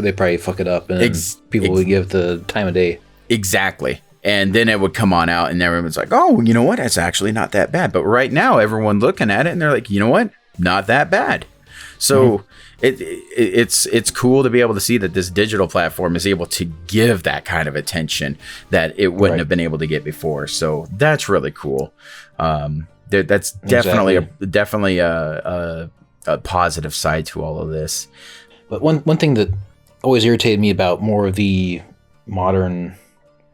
they probably fuck it up, and people would give the time of day. Exactly. And then it would come on out, and everyone's like, oh, you know what? It's actually not that bad. But right now, everyone looking at it, and they're like, you know what? Not that bad. So it's cool to be able to see that this digital platform is able to give that kind of attention that it wouldn't have been able to get before. So that's really cool. That's definitely a positive side to all of this. But one thing that always irritated me about more of the modern,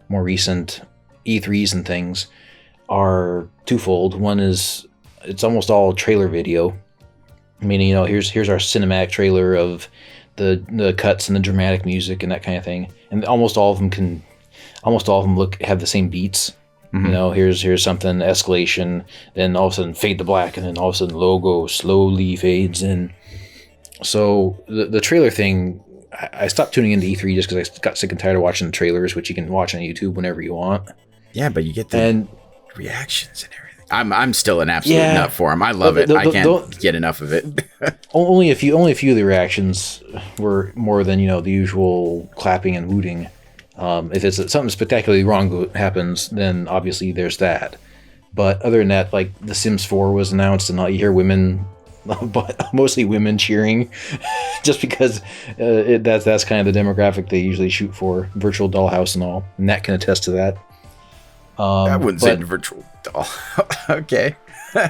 more recent E3s and things are twofold. One is it's almost all trailer video, meaning here's our cinematic trailer of the cuts and the dramatic music and that kind of thing, and almost all of them have the same beats. Here's something, escalation, then all of a sudden fade to black, and then all of a sudden logo slowly fades in. So the trailer thing, I stopped tuning into E3 just because I got sick and tired of watching the trailers, which you can watch on YouTube whenever you want. Yeah, but you get the reactions and everything. I'm still an absolute nut for them. I love it. I can't get enough of it. only a few of the reactions were more than the usual clapping and hooting. If it's something spectacularly wrong happens, then obviously there's that. But other than that, like The Sims 4 was announced, and all you hear women, but mostly women cheering, just because that's kind of the demographic they usually shoot for, virtual dollhouse and all. And Nat can attest to that. I wouldn't say virtual doll. Okay.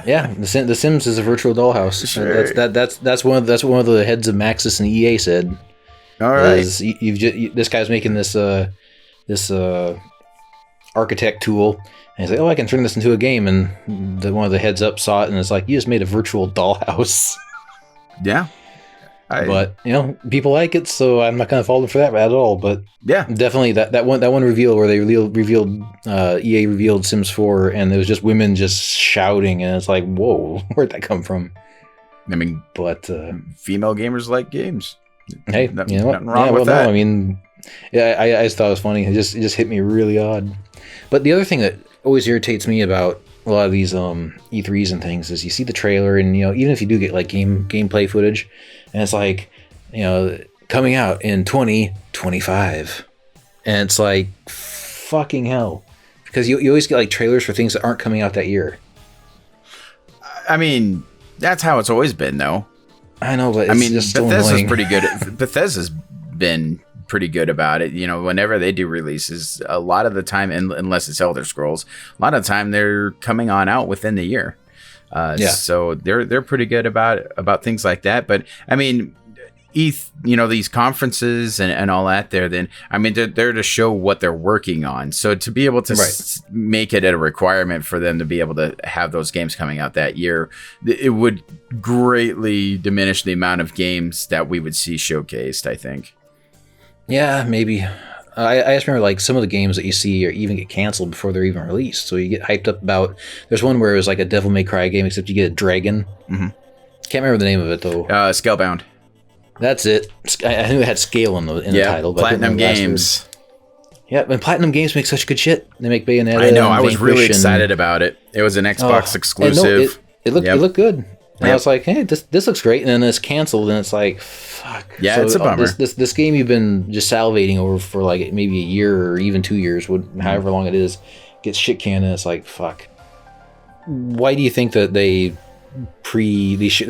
Yeah, the Sims is a virtual dollhouse. Sure. That's one of the heads of Maxis and EA said. All right. This guy's making this architect tool, and he's like, "Oh, I can turn this into a game." And one of the heads up saw it, and it's like, "You just made a virtual dollhouse." Yeah. But people like it, so I'm not gonna fault them for that at all. But yeah, definitely that one reveal where they revealed EA revealed Sims 4, and it was just women just shouting, and it's like, whoa, where'd that come from? I mean, but female gamers like games. Hey, nothing wrong with that. No, I mean, yeah, I just thought it was funny. It just hit me really odd. But the other thing that always irritates me about a lot of these E3s and things is you see the trailer, and even if you do get like gameplay footage, and it's like coming out in 2025, and it's like fucking hell, because you always get like trailers for things that aren't coming out that year. I mean, that's how it's always been, though. I know, but it's just still Bethesda's annoying. pretty good. Bethesda's been pretty good about it. Whenever they do releases, a lot of the time, unless it's Elder Scrolls, a lot of the time they're coming on out within the year. So they're pretty good about things like that. But I mean, these conferences and all that they're there to show what they're working on. So to be able to make it a requirement for them to be able to have those games coming out that year, it would greatly diminish the amount of games that we would see showcased, I think. Yeah, maybe. I just remember like some of the games that you see or even get canceled before they're even released. So you get hyped up about. There's one where it was like a Devil May Cry game, except you get a dragon. Mm-hmm. Can't remember the name of it though. Scalebound. That's it. I knew it had scale in the title. But Platinum Games. Yeah, and Platinum Games make such good shit. They make Bayonetta. I know. I was really excited about it. It was an Xbox exclusive. It looked good. And I was like, hey, this looks great. And then it's canceled, and it's like, fuck. Yeah, so it's a bummer. This game you've been just salivating over for like maybe a year or even 2 years, however long it is, gets shit canned, and it's like, fuck. Why do you think that they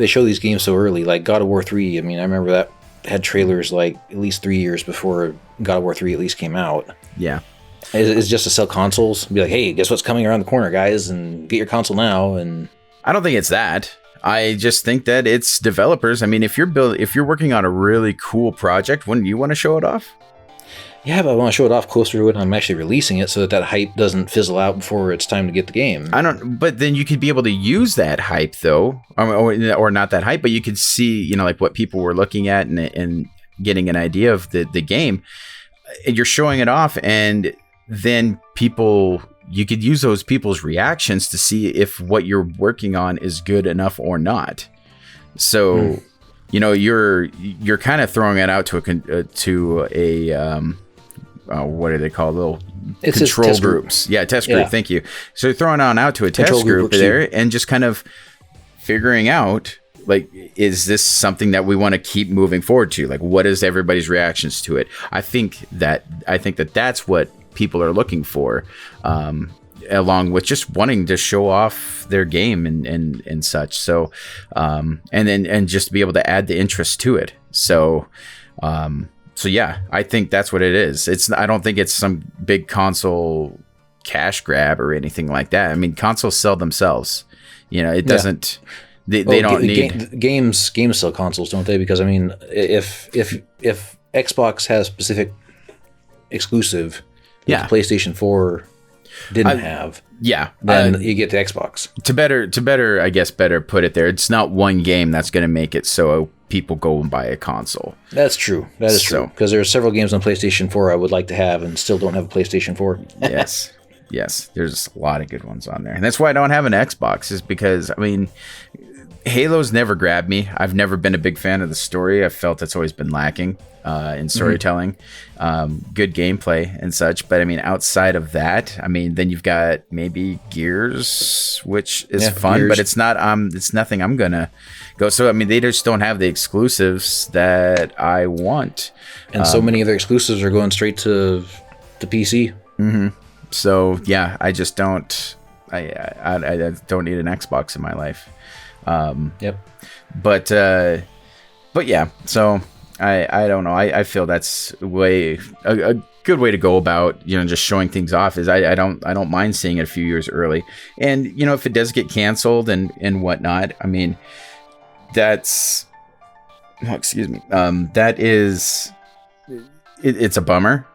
show these games so early? Like God of War 3, I mean, I remember that had trailers like at least 3 years before God of War 3 at least came out. Yeah. It's just to sell consoles. Be like, hey, guess what's coming around the corner, guys, and get your console now. And I don't think it's that. I just think that it's developers. I mean, if you're working on a really cool project, wouldn't you want to show it off? Yeah, but I want to show it off closer to when I'm actually releasing it, so that hype doesn't fizzle out before it's time to get the game. But then you could be able to use that hype though, or not that hype, but you could see, like what people were looking at and getting an idea of the game. You're showing it off, and then you could use those people's reactions to see if what you're working on is good enough or not. So, you're kind of throwing it out to a what do they call little control groups? Yeah, test group. Thank you. So you're throwing on out to a test group there and just kind of figuring out, like, is this something that we want to keep moving forward to? Like, what is everybody's reactions to it? I think that that's what people are looking for, along with just wanting to show off their game and such. So, and just be able to add the interest to it. So yeah, I think that's what it is. I don't think it's some big console cash grab or anything like that. I mean, consoles sell themselves. It doesn't. They don't need games sell consoles, don't they? Because I mean, if Xbox has specific exclusive, that the PlayStation 4 didn't have, then you get the Xbox. To better put it there, it's not one game that's going to make it so people go and buy a console. That's true. That is true. Because there are several games on PlayStation 4 I would like to have and still don't have a PlayStation 4. Yes, there's a lot of good ones on there. And that's why I don't have an Xbox, is because, I mean, Halo's never grabbed me. I've never been a big fan of the story. I felt it's always been lacking in storytelling, good gameplay and such. But I mean, outside of that, I mean, then you've got maybe Gears, which is fun, but it's not. It's nothing I'm gonna go. So I mean, they just don't have the exclusives that I want. And so many of their exclusives are going straight to PC. Mm-hmm. So yeah, I just don't. I don't need an Xbox in my life. Yep. But yeah, so I don't know. I feel that's a good way to go about, just showing things off. Is I don't mind seeing it a few years early. And if it does get canceled and whatnot, I mean, that's that is it's a bummer,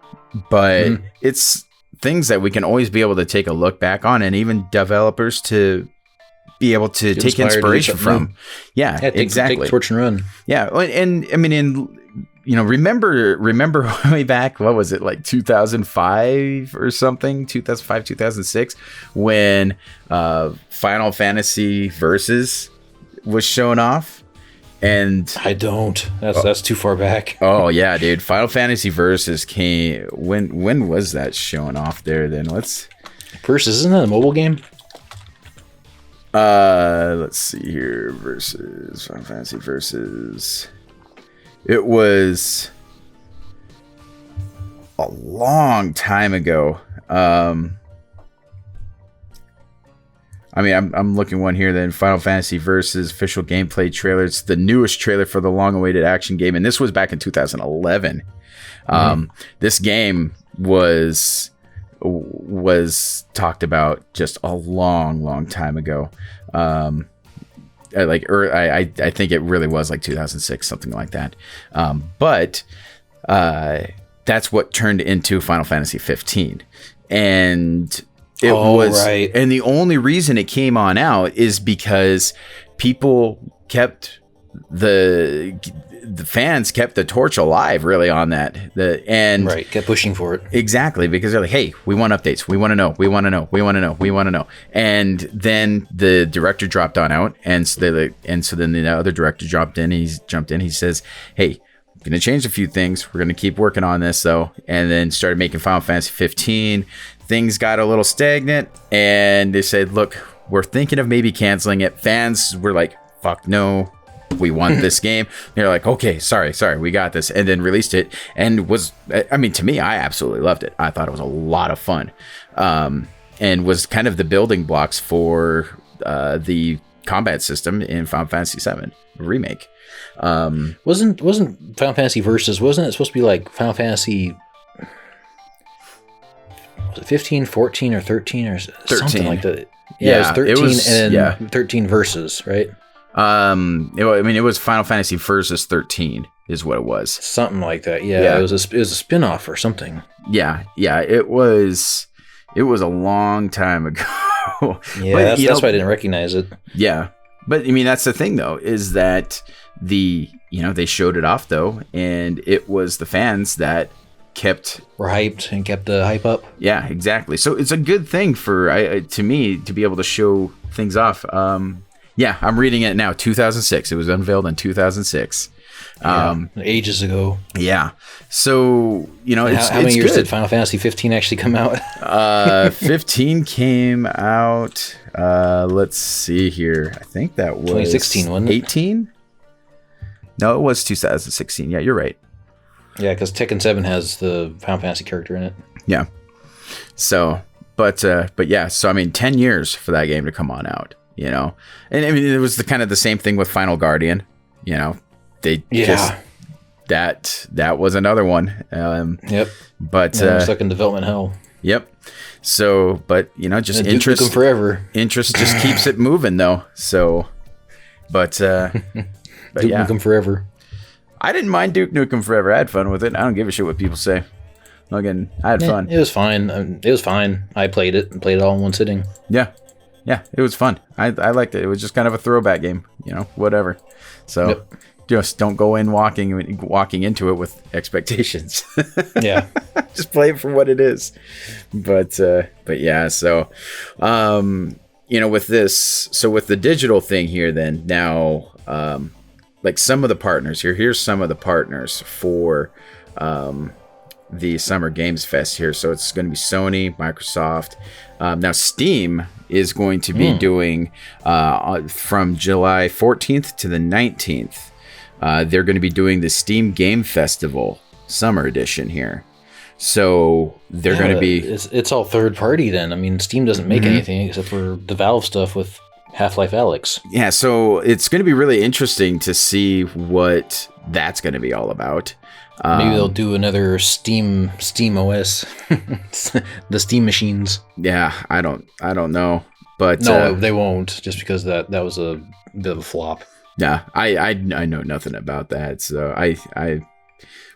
but it's things that we can always be able to take a look back on, and even developers to be able to take inspiration from. Yeah, exactly. Take torch and run. Yeah, and I mean, remember way back, what was it, like 2005 or something, 2005, 2006, when Final Fantasy Versus was shown off. And I don't. That's too far back. Oh yeah, dude. Final Fantasy Versus came. When was that shown off there? Then Versus, isn't that a mobile game? Let's see here. Versus Final Fantasy Versus. It was a long time ago. I mean, I'm looking one here. Then Final Fantasy Versus official gameplay trailer. It's the newest trailer for the long-awaited action game, and this was back in 2011. This game was talked about just a long time ago. I think it really was like 2006, something like that. But that's what turned into Final Fantasy 15, and it was right. And the only reason it came on out is because people kept the fans kept the torch alive, really, on that. Kept pushing for it. Exactly, because they're like, hey, we want updates. We want to know. We want to know. We want to know. We want to know. And then the director dropped on out, and so then the other director jumped in. He says, hey, I'm going to change a few things. We're going to keep working on this, though. And then started making Final Fantasy 15. Things got a little stagnant, and they said, look, we're thinking of maybe canceling it. Fans were like, fuck no, we want this game. They're like, okay, sorry, we got this. And then released it, and to me, I absolutely loved it. I thought it was a lot of fun, and was kind of the building blocks for the combat system in Final Fantasy VII Remake. Wasn't Final Fantasy Versus, wasn't it supposed to be like Final Fantasy 15, 14, or 13 or 13. Something like that? Yeah, it was 13 13 Versus, right? It was Final Fantasy Versus 13 is what it was. Something like that. Yeah. It was a spin-off or something. Yeah. It was a long time ago. Yeah, but, that's why I didn't recognize it. Yeah. But I mean, that's the thing though, is that they showed it off though, and it was the fans that were hyped and kept the hype up. Yeah, exactly. So it's a good thing to me to be able to show things off. Yeah, I'm reading it now. 2006. It was unveiled in 2006. Ages ago. Yeah. So how many years did Final Fantasy 15 actually come out? 15 came out. Let's see here. I think that was 2016, wasn't it? 18. No, it was 2016. Yeah, you're right. Yeah, because Tekken 7 has the Final Fantasy character in it. Yeah. So, but yeah. So I mean, 10 years for that game to come on out. And I mean, it was the same thing with Final Guardian. That was another one. Yep. But stuck in development hell. Yep. So, but just interest. Nuke 'em forever. Interest just keeps it moving, though. So, but yeah. Duke Nukem Forever. I didn't mind Duke Nukem Forever. I had fun with it. I don't give a shit what people say. Again, I had fun. It was fine. I played it all in one sitting. Yeah, it was fun. I liked it. It was just kind of a throwback game, whatever. So just don't go in walking into it with expectations. Yeah, just play it for what it is. But yeah. So, with this, with the digital thing here, then now, like some of the partners here. Here's some of the partners for the Summer Games Fest here. So it's going to be Sony, Microsoft. Now Steam is going to be doing from July 14th to the 19th. They're going to be doing the Steam Game Festival Summer Edition here. So they're going to be... It's all third party then. I mean, Steam doesn't make anything except for the Valve stuff with Half-Life Alyx. Yeah, so it's going to be really interesting to see what that's going to be all about. Maybe they'll do another Steam OS, the Steam machines. Yeah, I don't know, but no, they won't, just because that was a bit of a flop. Yeah, I know nothing about that, so I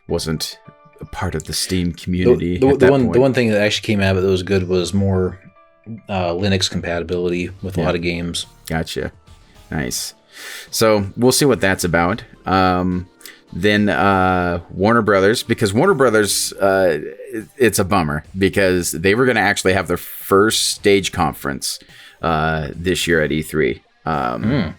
wasn't a part of the Steam community. The one thing that actually came out of it that was good was more Linux compatibility with a lot of games. Gotcha, nice. So we'll see what that's about. Then Warner Brothers, because Warner Brothers, it's a bummer because they were going to actually have their first stage conference this year at E3.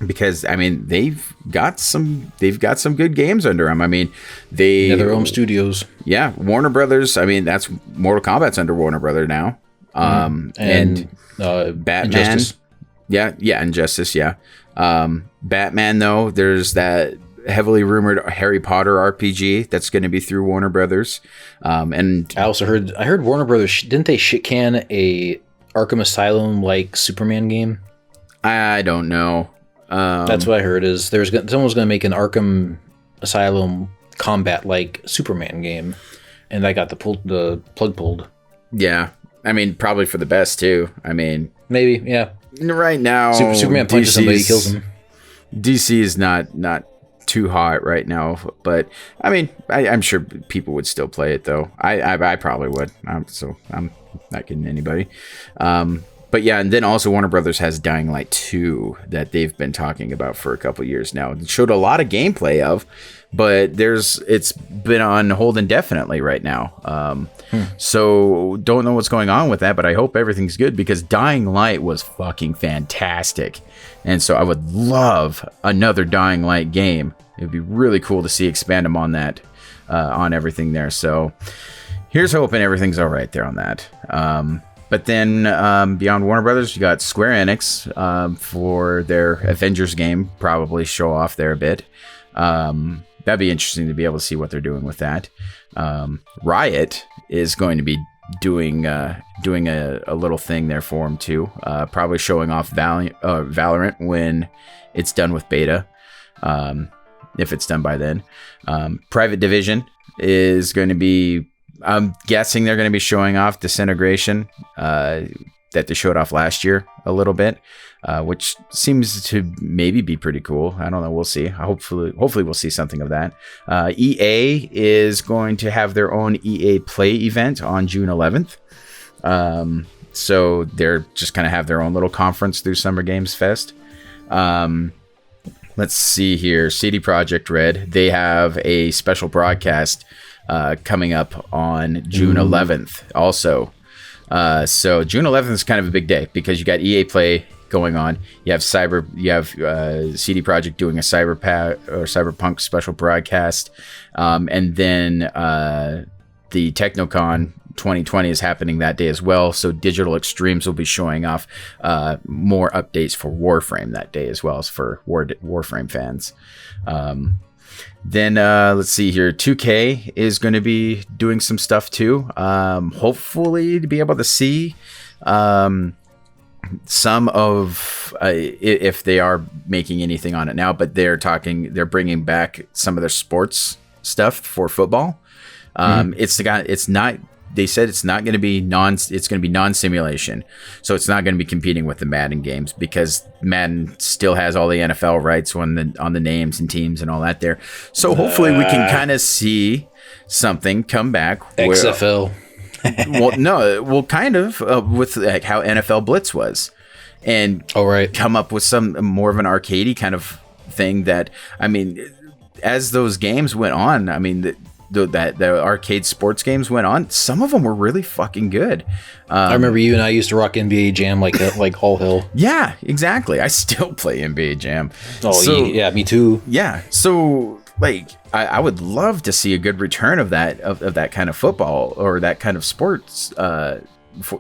Because I mean they've got some good games under them. I mean their own studios. Yeah, Warner Brothers. I mean that's Mortal Kombat's under Warner Brothers now. And Batman. Injustice. Yeah, Injustice. Yeah. Batman though, there's that heavily rumored Harry Potter RPG that's going to be through Warner Brothers. And I heard Warner Brothers didn't they shit can a Arkham Asylum like Superman game? I don't know. That's what I heard. Is someone's going to make an Arkham Asylum combat like Superman game, and I got the plug pulled. Yeah, I mean probably for the best too. I mean maybe yeah. Right now, Superman punches somebody, kills him. DC is not too hot right now, but I mean I'm sure people would still play it though. I probably would. So I'm not kidding anybody. But yeah, and then also Warner Brothers has Dying Light 2 that they've been talking about for a couple years now. It showed a lot of gameplay of, but it's been on hold indefinitely right now. So don't know what's going on with that, but I hope everything's good because Dying Light was fucking fantastic. And so I would love another Dying Light game. It would be really cool to see expand them on that, on everything there. So here's hoping everything's all right there on that. But then beyond Warner Brothers, you got Square Enix for their Avengers game, probably show off there a bit. That'd be interesting to be able to see what they're doing with that. Riot is going to be doing a little thing there for them too. Probably showing off Valorant when it's done with beta, if it's done by then. Private Division is going to be... I'm guessing they're going to be showing off Disintegration that they showed off last year a little bit, which seems to maybe be pretty cool. I don't know. We'll see. Hopefully we'll see something of that. EA is going to have their own EA Play event on June 11th. So they're just going to have their own little conference through Summer Games Fest. Let's see here. CD Projekt Red, they have a special broadcast coming up on June 11th also. So June 11th is kind of a big day because you got EA Play going on. You have CD Projekt doing a Cyberpunk special broadcast. And then the TechnoCon 2020 is happening that day as well. So Digital Extremes will be showing off more updates for Warframe that day as well as for Warframe fans. Then let's see here. 2K is going to be doing some stuff too. Hopefully to be able to see some of if they are making anything on it now, but they're bringing back some of their sports stuff for football. They said it's not going to be it's going to be non-simulation. So it's not going to be competing with the Madden games because Madden still has all the NFL rights on the names and teams and all that there. So hopefully we can kind of see something come back. XFL. Kind of with like how NFL Blitz was. And come up with some more of an arcadey kind of thing that, I mean, as those games went on, I mean, the arcade sports games went on, some of them were really fucking good. I remember you and I used to rock NBA Jam like all hell. Yeah, exactly. I still play NBA Jam. Yeah, me too. Yeah, so like I would love to see a good return of that kind of football or that kind of sports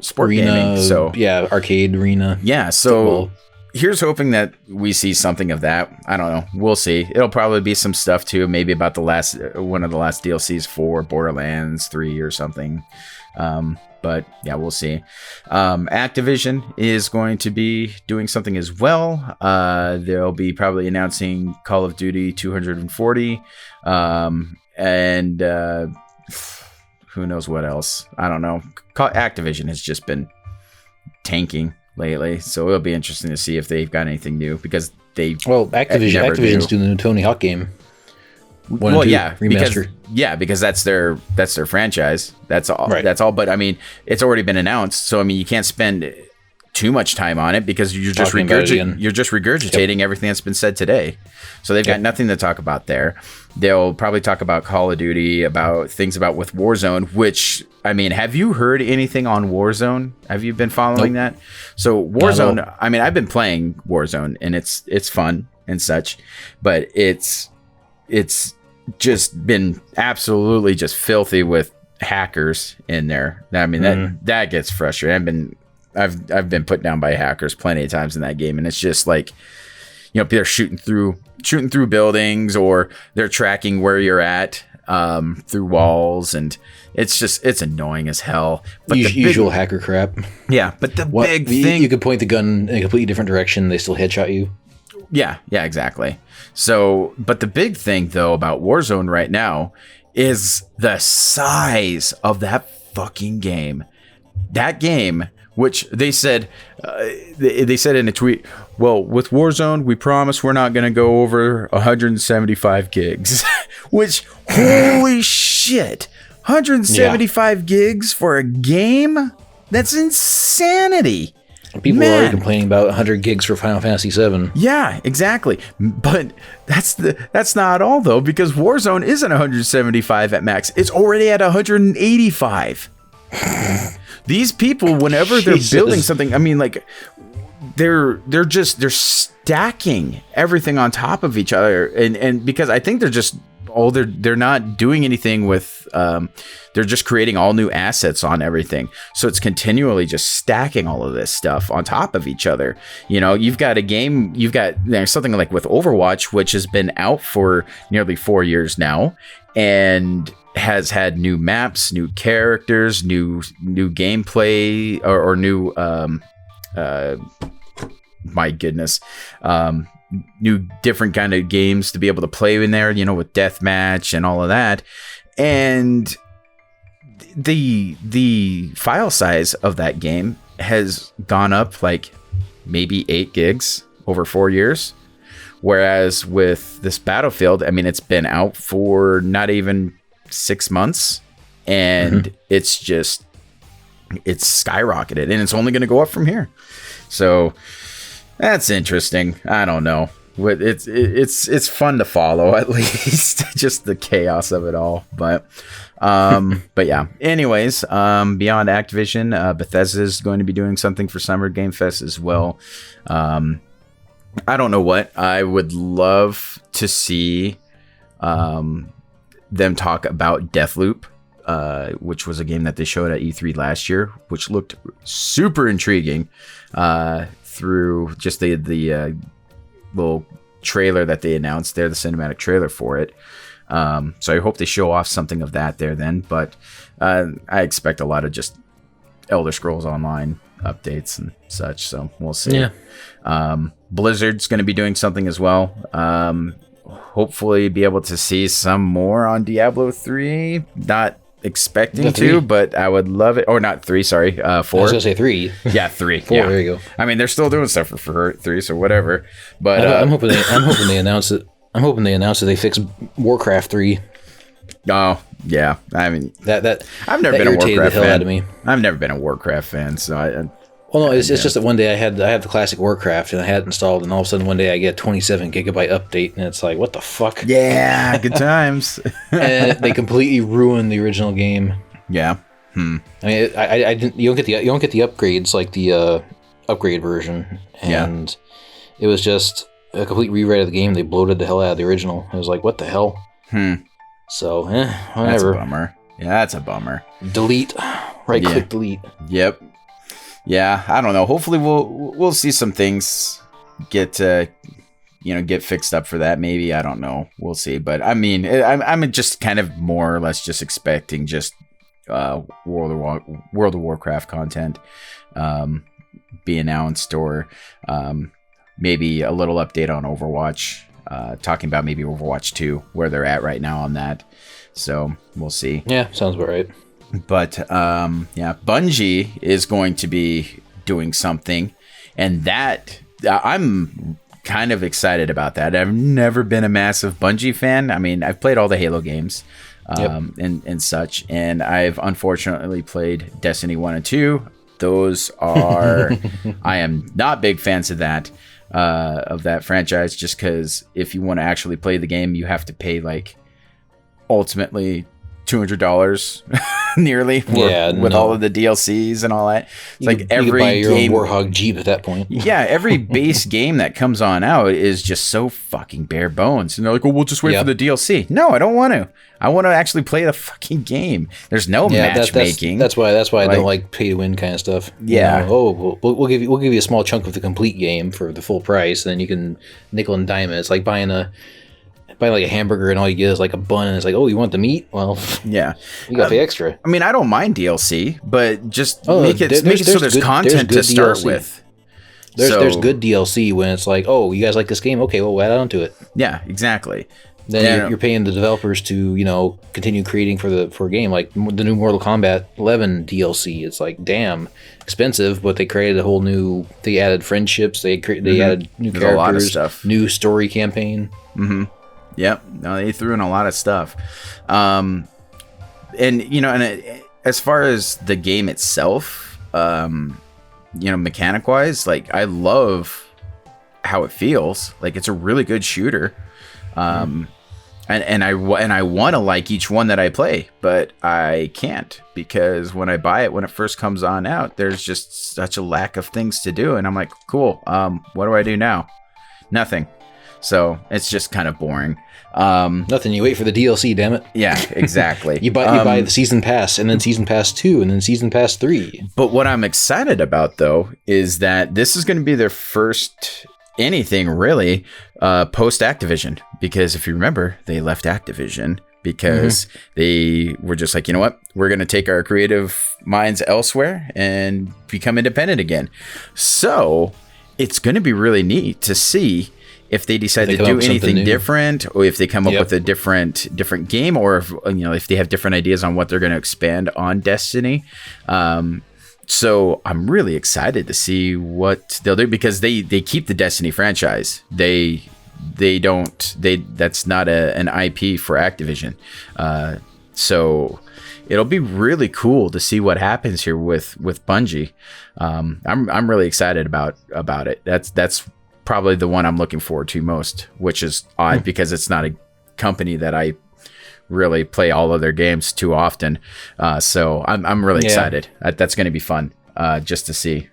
sport arena, gaming. So yeah, arcade arena. Yeah, so football. here's hoping that we see something of that. I don't know. We'll see. It'll probably be some stuff too. Maybe about one of the last DLCs for Borderlands 3 or something. But yeah, we'll see. Activision is going to be doing something as well. They'll be probably announcing Call of Duty 240. And who knows what else? I don't know. Activision has just been tanking lately, so it'll be interesting to see if they've got anything new, because Activision's doing the new Tony Hawk game. Remaster. Because that's their franchise. That's all. Right. That's all. But I mean, it's already been announced, so I mean, you can't spend too much time on it, because you're just regurgitating everything that's been said today. So they've got nothing to talk about there. They'll probably talk about Call of Duty, about things about with Warzone, which, I mean, have you heard anything on Warzone? Have you been following that? So Warzone, I mean, I've been playing Warzone, and it's fun and such, but it's just been absolutely just filthy with hackers in there. I mean, that gets frustrating. I've been put down by hackers plenty of times in that game, and it's just like, you know, they're shooting through buildings, or they're tracking where you're at through walls, and it's annoying as hell. But usual hacker crap. Yeah, but the big thing, you could point the gun in a completely different direction, they still headshot you. Yeah, exactly. So, but the big thing though about Warzone right now is the size of that fucking game. That game, which they said in a tweet, well, with Warzone, we promise we're not going to go over 175 gigs. Which, holy shit, 175 gigs for a game? That's insanity. People are already complaining about 100 gigs for Final Fantasy VII. Yeah, exactly. But that's not all, though, because Warzone isn't 175 at max. It's already at 185. These people, whenever they're building something, I mean, like, they're stacking everything on top of each other, and because I think they're not doing anything with they're just creating all new assets on everything, so it's continually just stacking all of this stuff on top of each other. You know, you've got there's something like with Overwatch, which has been out for nearly 4 years now, and has had new maps, new characters, new gameplay, or new my goodness, new different kind of games to be able to play in there, you know, with deathmatch and all of that. And the file size of that game has gone up like maybe 8 gigs over 4 years. Whereas with this Battlefield, I mean, it's been out for not even 6 months, and it's skyrocketed, and it's only going to go up from here. So that's interesting. I don't know. It's fun to follow, at least, just the chaos of it all. But yeah. Anyways, beyond Activision, Bethesda is going to be doing something for Summer Game Fest as well. I don't know what. I would love to see them talk about Deathloop, which was a game that they showed at E3 last year, which looked super intriguing through just the little trailer that they announced there, the cinematic trailer for it. So I hope they show off something of that there then, but I expect a lot of just Elder Scrolls Online updates and such, so we'll see. Yeah. Blizzard's going to be doing something as well. Hopefully be able to see some more on Diablo 3. Not expecting to, but I would love it. Or not 3, sorry. 4. I was going to say 3. Yeah, 3. 4, yeah. There you go. I mean, they're still doing stuff for 3, so whatever. But I'm hoping they announce it. I'm hoping they announce that they fix Warcraft 3. Oh, yeah. I mean, I've never been a Warcraft fan. Out of me. I've never been a Warcraft fan, so well, no, it's just that one day I had the classic Warcraft, and I had it installed, and all of a sudden one day I get a 27 gigabyte update, and it's like, what the fuck? Yeah, good times. And they completely ruined the original game. Yeah. I mean, I didn't. You don't get the upgrades like the upgrade version, and it was just a complete rewrite of the game. They bloated the hell out of the original. I was like, what the hell? So, whatever. That's a bummer. Yeah, that's a bummer. Delete. Right-click delete. Yep. Yeah, I don't know. Hopefully we'll see some things get get fixed up for that. Maybe, I don't know. We'll see. But I mean, I'm just kind of more or less just expecting just World of Warcraft content be announced, or maybe a little update on Overwatch, talking about maybe Overwatch 2, where they're at right now on that. So we'll see. Yeah, sounds about right. But Bungie is going to be doing something, and that I'm kind of excited about that. I've never been a massive Bungie fan. I mean, I've played all the Halo games and such, and I've unfortunately played Destiny 1 and 2. Those are I am not big fans of that franchise, just because if you want to actually play the game, you have to pay like ultimately $200 nearly with all of the DLCs and all that. It's like every buy your game, own Warhog Jeep at that point. Yeah, every base game that comes on out is just so fucking bare bones. And they're like, well, we'll just wait for the DLC. No, I don't want to. I want to actually play the fucking game. There's no matchmaking. That's why I don't like pay to win kind of stuff. Yeah. You know, we'll give you a small chunk of the complete game for the full price, and then you can nickel and dime it. It's like buying like a hamburger and all you get is like a bun, and it's like, oh, you want the meat? Well, yeah, you got to pay extra. I mean, I don't mind DLC, but just make it so there's content to start with. There's good DLC when it's like, oh, you guys like this game? Okay, well, we'll add on to it. Yeah, exactly. Then you're paying the developers to continue creating for a game, like the new Mortal Kombat 11 DLC. It's like, damn expensive, but they created a whole new. They added friendships. They added new characters, a lot of stuff. New story campaign. Mm-hmm. Yep. No, they threw in a lot of stuff. And as far as the game itself, mechanic wise, like I love how it feels. Like it's a really good shooter. And I want to like each one that I play, but I can't, because when I buy it, when it first comes on out, there's just such a lack of things to do. And I'm like, cool. What do I do now? Nothing. So it's just kind of boring. Nothing. You wait for the DLC, damn it. Yeah, exactly. you buy the season pass, and then season pass 2, and then season pass 3. But what I'm excited about, though, is that this is going to be their first anything really post Activision, because if you remember, they left Activision because they were just like, you know what, we're going to take our creative minds elsewhere and become independent again. So it's going to be really neat to see if they decide to do anything different, or if they come up with a different game, or if they have different ideas on what they're going to expand on Destiny. So I'm really excited to see what they'll do, because they keep the Destiny franchise. That's not an IP for Activision. So it'll be really cool to see what happens here with Bungie. I'm really excited about it. That's probably the one I'm looking forward to most, which is odd because it's not a company that I really play all of their games too often. So I'm really excited. That's going to be fun just to see.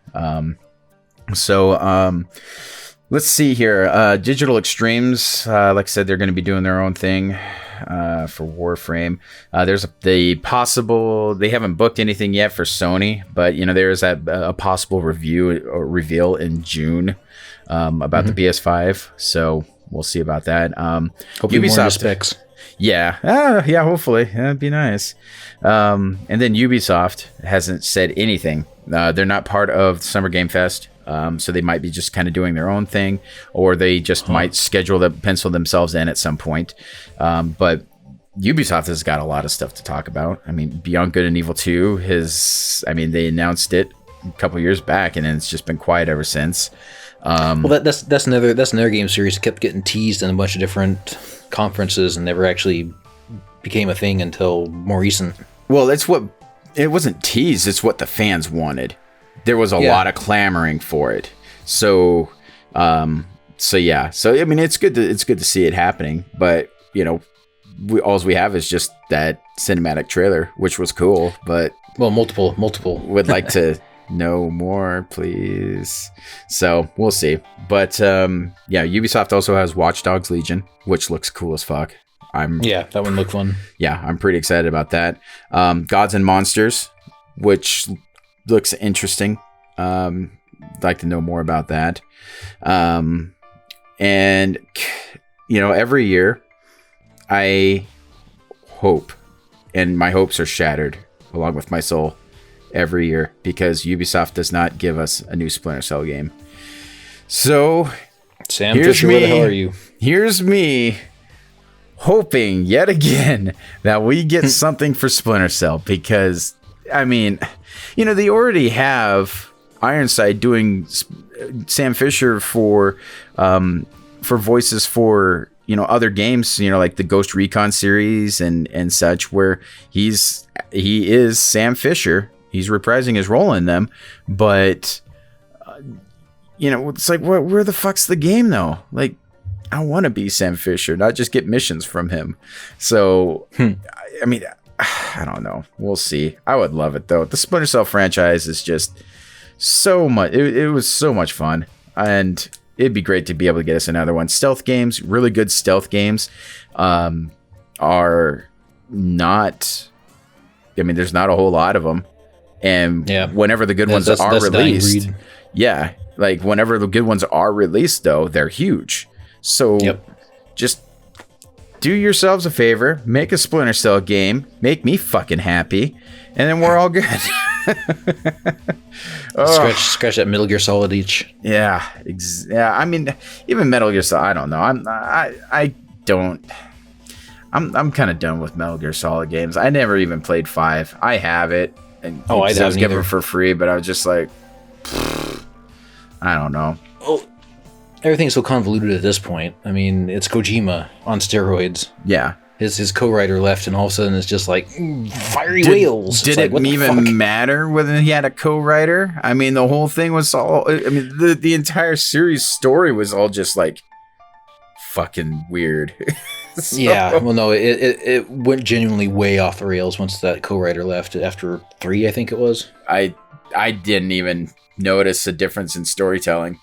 Let's see here. Digital Extremes, like I said, they're going to be doing their own thing for Warframe. There's they haven't booked anything yet for Sony, but there's a possible review or reveal in June about the PS5. So we'll see about that. Ubisoft specs. Yeah. Hopefully that'd be nice. And then Ubisoft hasn't said anything. They're not part of Summer Game Fest. So they might be just kind of doing their own thing, or they just might pencil themselves in at some point. But Ubisoft has got a lot of stuff to talk about. I mean, Beyond Good and Evil 2 they announced it a couple years back, and then it's just been quiet ever since. Well, that's another game series that kept getting teased in a bunch of different conferences and never actually became a thing until more recent. Well, it wasn't teased. It's what the fans wanted. There was a lot of clamoring for it. So yeah. So I mean, it's good to see it happening. But all we have is just that cinematic trailer, which was cool. But multiple. Would like to know more, please. So we'll see. But Ubisoft also has Watch Dogs Legion, which looks cool as fuck. That one looked fun. Yeah, I'm pretty excited about that. Gods and Monsters, which looks interesting. like to know more about that. And every year I hope, and my hopes are shattered along with my soul every year, because Ubisoft does not give us a new Splinter Cell game. So Sam Fisher, where the hell are you? Here's me hoping yet again that we get something for Splinter Cell, because I mean, they already have Ironside doing Sam Fisher for voices for other games, like the Ghost Recon series and such, where he is Sam Fisher. He's reprising his role in them, but it's like, where the fuck's the game though? Like, I want to be Sam Fisher, not just get missions from him. So, I mean, I don't know. We'll see. I would love it though. The Splinter Cell franchise is just so much. It was so much fun, and it'd be great to be able to get us another one. Stealth games, really good stealth games, are not. I mean, there's not a whole lot of them, and whenever the good ones are released, like whenever the good ones are released, though, they're huge. So just do yourselves a favor, make a Splinter Cell game, make me fucking happy, and then we're all good. Scratch that Metal Gear Solid itch. Yeah. I mean, even Metal Gear Solid, I don't know. I'm kind of done with Metal Gear Solid games. I never even played 5. I have it, and I was given it for free, but I was just like, I don't know. Well, everything's so convoluted at this point. I mean, it's Kojima on steroids. Yeah. His co-writer left, and all of a sudden it's just like fiery whales. Did it even matter whether he had a co-writer? I mean, the whole thing was all. I mean, the entire series story was all just like fucking weird. So. Yeah, well, no, it went genuinely way off the rails once that co-writer left after 3, I think it was. I didn't even notice a difference in storytelling.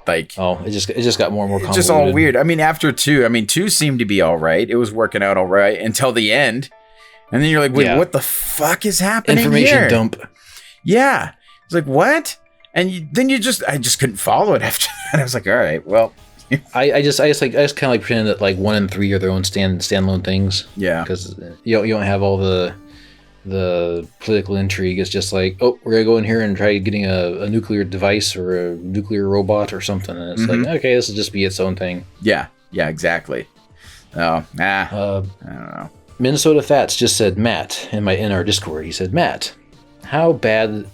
Like, it just got more and more convoluted. Just all weird. I mean, after 2, 2 seemed to be all right. It was working out all right until the end, and then you're like, wait, what the fuck is happening? Information dump. Yeah, it's like, what? And I just couldn't follow it after that. I was like, all right, well. I just kind of like pretend that like 1 and 3 are their own standalone things. Yeah, because you don't have all the political intrigue. Is just like, we're gonna go in here and try getting a nuclear device or a nuclear robot or something, and it's like, okay, this will just be its own thing. Yeah, exactly. I don't know. Minnesota Fats just said, Matt, in our Discord, he said, Matt, how bad?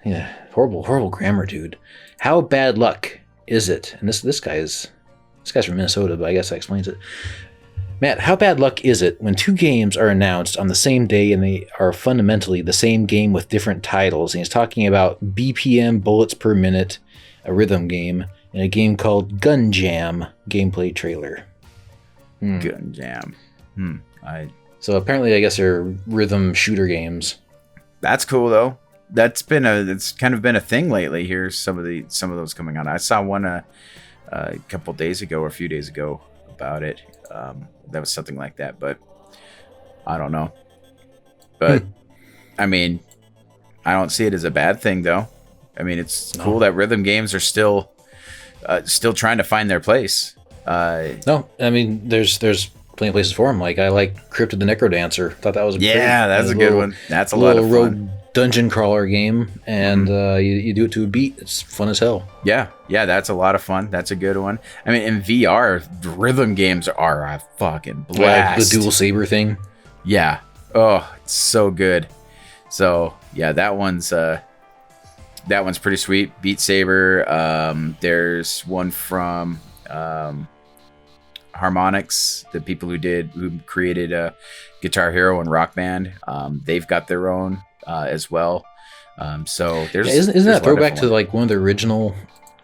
Yeah, horrible grammar, dude. How bad luck is it? And this guy's from Minnesota, but I guess that explains it. Matt, how bad luck is it when 2 games are announced on the same day and they are fundamentally the same game with different titles? And he's talking about BPM, bullets per minute, a rhythm game, and a game called Gun Jam gameplay trailer. Gun Jam. So apparently, I guess they're rhythm shooter games. That's cool though. It's kind of been a thing lately. Here's some of those coming on. I saw one a couple days ago or a few days ago about it. That was something like that, but I don't know. But I mean, I don't see it as a bad thing though. I mean, it's cool that rhythm games are still trying to find their place. No, I mean, there's plenty of places for them. Like, I like Crypt of the Necrodancer. Thought that was that's a good one. That's a lot of fun. Rogue dungeon crawler game, and you do it to a beat. It's fun as hell. Yeah, that's a lot of fun. That's a good one. I mean, in VR, rhythm games are a fucking blast. The dual saber thing. Yeah. Oh, it's so good. So yeah, that one's pretty sweet. Beat Saber. There's one from Harmonix, the people who created Guitar Hero and Rock Band. They've got their own as well. So there's isn't that a throwback to like one of the original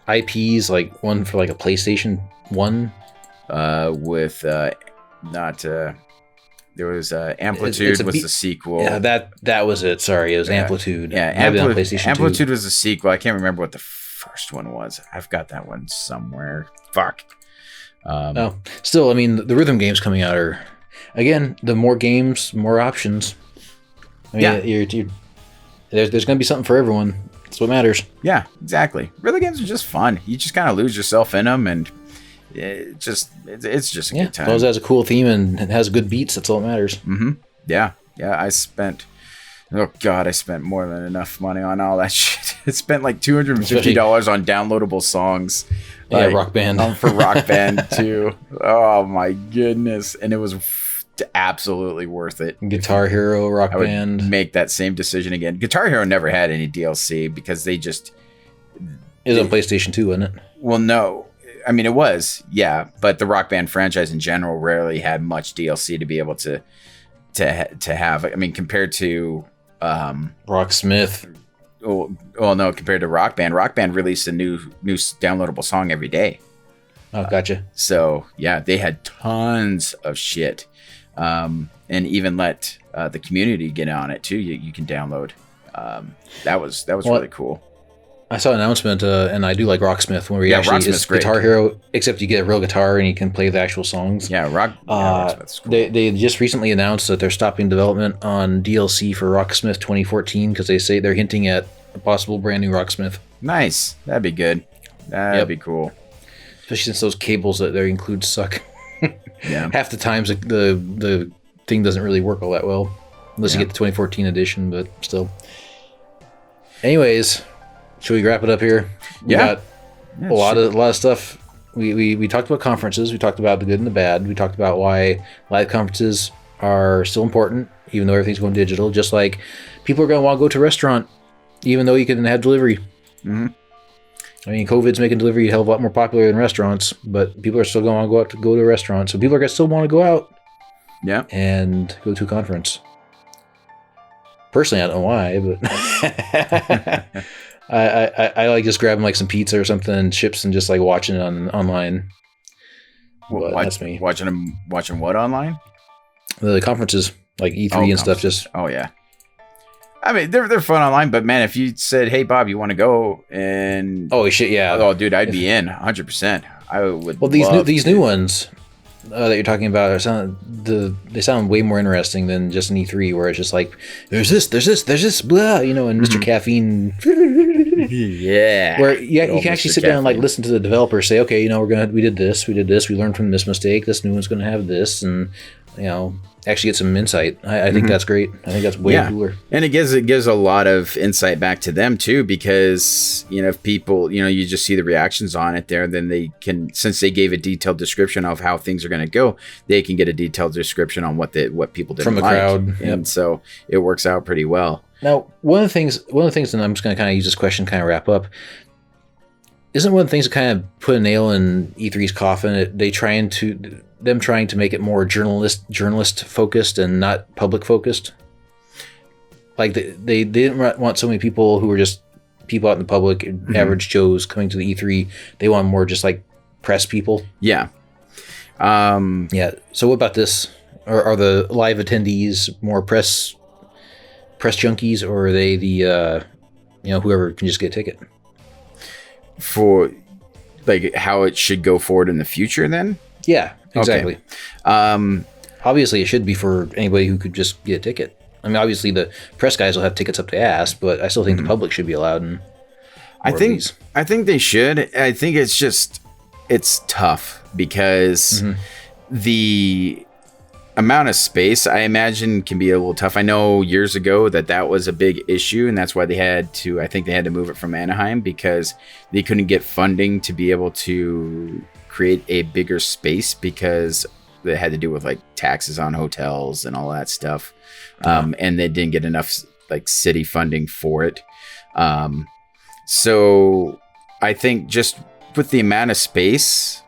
IPs, like one for like a PlayStation 1? There was Amplitude was the sequel. Yeah, that was it. Sorry, it was Amplitude. Yeah, Amplitude was the sequel. I can't remember what the first one was. I've got that one somewhere. Fuck. Still, I mean, the rhythm games coming out are, again, the more games, more options. I mean, there's going to be something for everyone. That's what matters. Yeah, exactly. Rhythm games are just fun. You just kind of lose yourself in them, and it's just a good time. As long as it has a cool theme and it has good beats, that's all that matters. Mm-hmm. Yeah. I spent more than enough money on all that shit. I spent like $250 on downloadable songs. Yeah, Rock Band. For Rock Band too. Oh my goodness. And it was absolutely worth it. Guitar Hero, Rock Band. I would make that same decision again. Guitar Hero never had any DLC because they just... It was on PlayStation 2, wasn't it? Well, no. I mean, it was, yeah. But the Rock Band franchise in general rarely had much DLC to be able to have. I mean, compared to... Rocksmith. Well, no, compared to Rock Band released a new downloadable song every day. Oh, gotcha. So, yeah, they had tons of shit. And even let the community get on it too. You can download. That was really cool. I saw an announcement, and I do like Rocksmith when it's great. Guitar Hero, except you get a real guitar and you can play the actual songs. Yeah, Rocksmith's cool. They just recently announced that they're stopping development on DLC for Rocksmith 2014 because they say they're hinting at a possible brand new Rocksmith. Nice, that'd be good. That'd be cool. Especially since those cables that they include suck. Yeah. Half the times the thing doesn't really work all that well unless you get the 2014 edition, but still. Anyways, should we wrap it up here? We got a lot of stuff. We talked about conferences. We talked about the good and the bad. We talked about why live conferences are still important, even though everything's going digital. Just like people are going to want to go to a restaurant, even though you can have delivery. Mm-hmm. I mean, COVID's making delivery a hell of a lot more popular than restaurants, but people are still going to want to go to a restaurant. So people are going to still want to go out and go to a conference. Personally, I don't know why, but I like just grabbing like some pizza or something and chips and just like watching it online. That's me. Watching what online? The conferences, like E3 and stuff. Oh, yeah. I mean, they're fun online, but man, if you said, "Hey, Bob, you want to go?" and oh shit, yeah, oh dude, I'd be in 100%. I would. Well, these new ones that you're talking about they sound way more interesting than just an E3 where it's just like there's this, blah, and Mr. Caffeine. Yeah. Where you can actually sit down and like listen to the developer say, okay, we did this, we learned from this mistake. This new one's going to have this, and actually get some insight. I think that's great. I think that's way cooler. And it gives a lot of insight back to them too, because if people, you just see the reactions on it there, then they can, since they gave a detailed description of how things are going to go, they can get a detailed description on what people didn't from the like. Crowd. And so it works out pretty well. Now, one of the things, and I'm just going to kind of use this question to kind of wrap up. Isn't one of the things that kind of put a nail in E3's coffin? Them trying to make it more journalist focused and not public focused. Like they didn't want so many people who were just people out in the public, average Joes coming to the E3. They want more just like press people. Yeah. So what about this? Are the live attendees more press junkies, or are they the whoever can just get a ticket? For like how it should go forward in the future then? Yeah, exactly. Okay. Obviously it should be for anybody who could just get a ticket. I mean, obviously the press guys will have tickets up the ass, but I still think the public should be allowed in. I think they should. I think it's tough because the amount of space, I imagine, can be a little tough. I know years ago that was a big issue, and that's why they had to move it from Anaheim, because they couldn't get funding to be able to create a bigger space, because they had to do with like taxes on hotels and all that stuff. And they didn't get enough like city funding for it. So I think just with the amount of space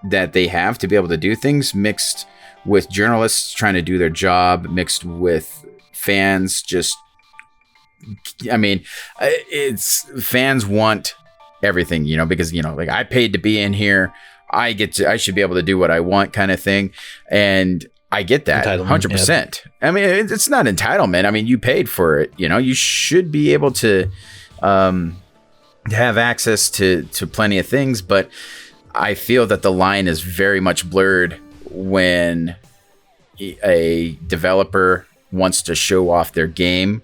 that they have to be able to do things, mixed with journalists trying to do their job, mixed with fans, fans want everything, because, like I paid to be in here. I should be able to do what I want, kind of thing. And I get that 100%. Yep. I mean, it's not entitlement. I mean, you paid for it, you should be able to have access to plenty of things, but I feel that the line is very much blurred when a developer wants to show off their game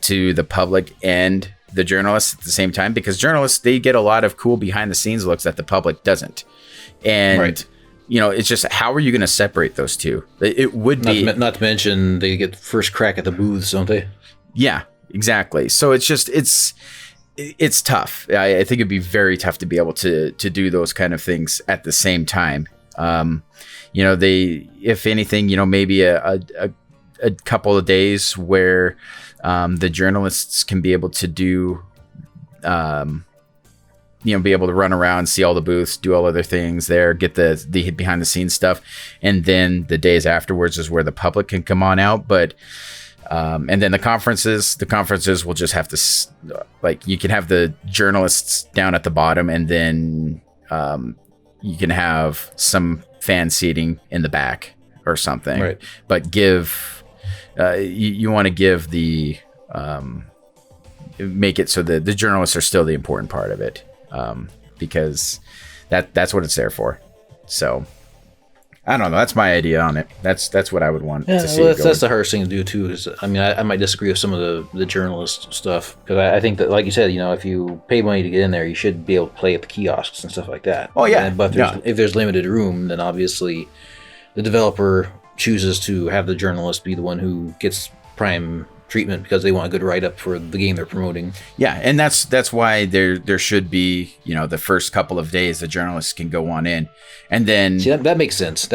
to the public and the journalists at the same time, because journalists, they get a lot of cool behind the scenes looks that the public doesn't. And it's just, how are you going to separate those two? It would be not to mention they get first crack at the booths, don't they? Yeah, exactly. So it's just it's tough. I think it'd be very tough to be able to do those kind of things at the same time. They, if anything, maybe a couple of days where the journalists can be able to do, be able to run around, see all the booths, do all other things there, get the behind the scenes stuff. And then the days afterwards is where the public can come on out. But and then the conferences will just have to, you can have the journalists down at the bottom, and then you can have some fan seating in the back or something. Right. But you want to give make it so that the journalists are still the important part of it, because that's what it's there for. So I don't know. That's my idea on it. That's what I would want to see. Well, that's the hardest thing to do too. Is, I mean, I might disagree with some of the journalist stuff, because I think that, like you said, if you pay money to get in there, you should be able to play at the kiosks and stuff like that. Oh yeah. But if there's limited room, then obviously the developer chooses to have the journalist be the one who gets prime treatment, because they want a good write-up for the game they're promoting. Yeah, and that's why there should be, the first couple of days the journalists can go on in, and then that makes sense.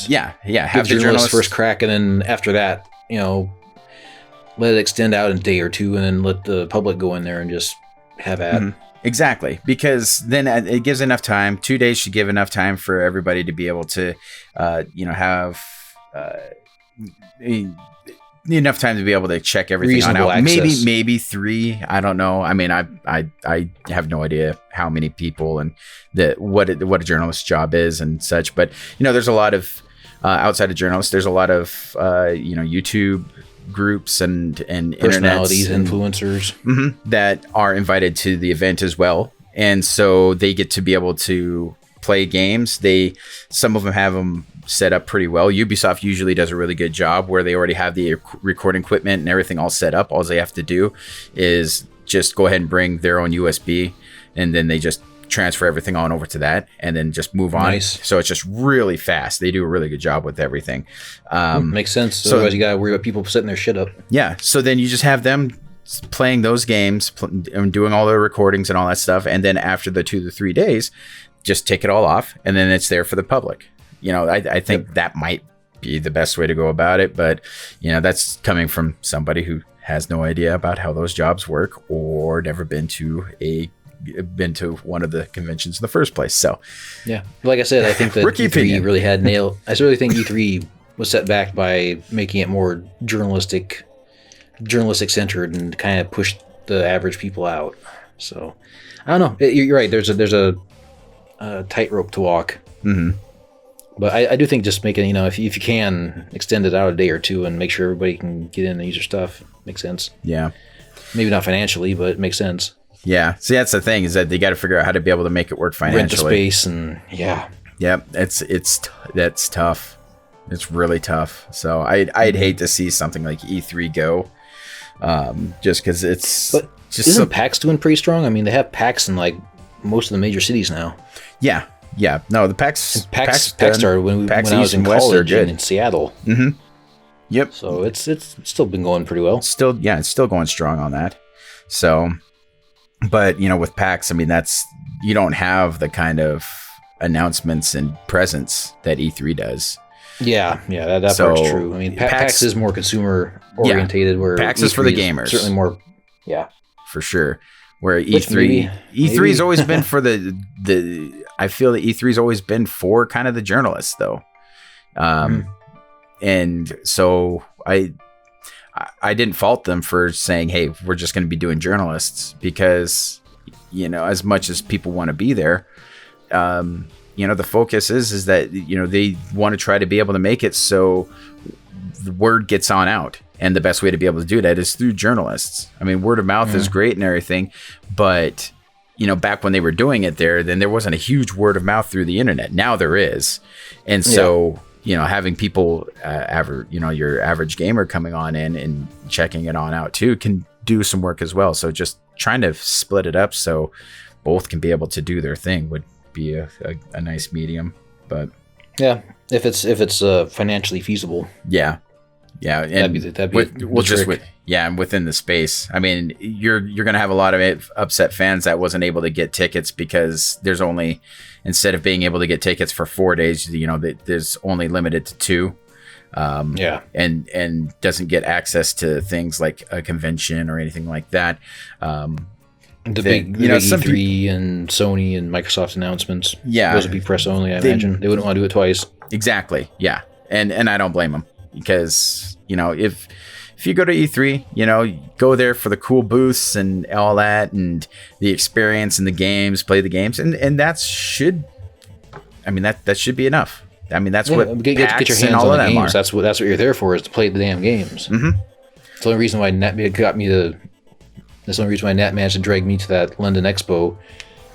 Yeah, have the journalists first crack, and then after that, let it extend out a day or two, and then let the public go in there and just have at. Mm-hmm. Exactly, because then it gives enough time. 2 days should give enough time for everybody to be able to, have enough time to be able to check everything reasonable out. Access. Maybe 3. I don't know. I mean, I have no idea how many people and what a journalist's job is and such. But there's a lot of outside of journalists. There's a lot of YouTube groups and personalities, influencers that are invited to the event as well, and so they get to be able to play games. Some of them have them set up pretty well. Ubisoft usually does a really good job where they already have the recording equipment and everything all set up. All they have to do is just go ahead and bring their own USB, and then they just transfer everything on over to that and then just move on. Nice. So it's just really fast. They do a really good job with everything. Makes sense. So otherwise you got to worry about people setting their shit up. Yeah. So then you just have them playing those games and doing all the recordings and all that stuff. And then after the 2 to 3 days, just take it all off, and then it's there for the public. I think that might be the best way to go about it, but that's coming from somebody who has no idea about how those jobs work, or never been to one of the conventions in the first place. So yeah, like I said, I think that E3 really had nailed. I really think E3 was set back by making it more journalistic centered, and kind of pushed the average people out. So I don't know. You're right. There's a tightrope to walk. Mm-hmm. But I do think just making, if you can extend it out a day or two and make sure everybody can get in and use your stuff, makes sense. Yeah. Maybe not financially, but it makes sense. Yeah. See, that's the thing, is that they got to figure out how to be able to make it work financially. Rent the space, and yeah. Yep. That's tough. It's really tough. So I'd hate to see something like E3 go, just because it's. But isn't PAX doing pretty strong? I mean, they have PAX in most of the major cities now. Yeah. Yeah, no, the PAX started when I was in college in Seattle. Mm-hmm. Yep. So it's still been going pretty well. It's still going strong on that. So, but with PAX, I mean, you don't have the kind of announcements and presence that E3 does. Yeah, that part's true. I mean, PAX is more consumer orientated, where PAX is for the gamers. Certainly more, for sure. Where E3's always been for the I feel that E3's always been for kind of the journalists, though. And so I didn't fault them for saying, hey, we're just going to be doing journalists, because as much as people want to be there, the focus is that they want to try to be able to make it so the word gets on out. And the best way to be able to do that is through journalists. I mean, word of mouth is great and everything, but back when they were doing it then there wasn't a huge word of mouth through the internet. Now there is. And so, having people, your average gamer coming on in and checking it on out too, can do some work as well. So just trying to split it up so both can be able to do their thing would be a nice medium. But yeah, if it's financially feasible. Yeah. And that'd be and within the space. I mean, you're going to have a lot of upset fans that wasn't able to get tickets because there's only, instead of being able to get tickets for 4 days, there's only limited to 2. And doesn't get access to things like a convention or anything like that. The big E3 and Sony and Microsoft announcements. Yeah, those would be press only. I imagine they wouldn't want to do it twice. Exactly. Yeah, and I don't blame them because if you go to E3, go there for the cool booths and all that and the experience and the games, play the games, and that should be enough. I mean, that's what get your hands on the games. That's what you're there for, is to play the damn games. Mm-hmm. It's the only reason why Nat managed to drag me to that London Expo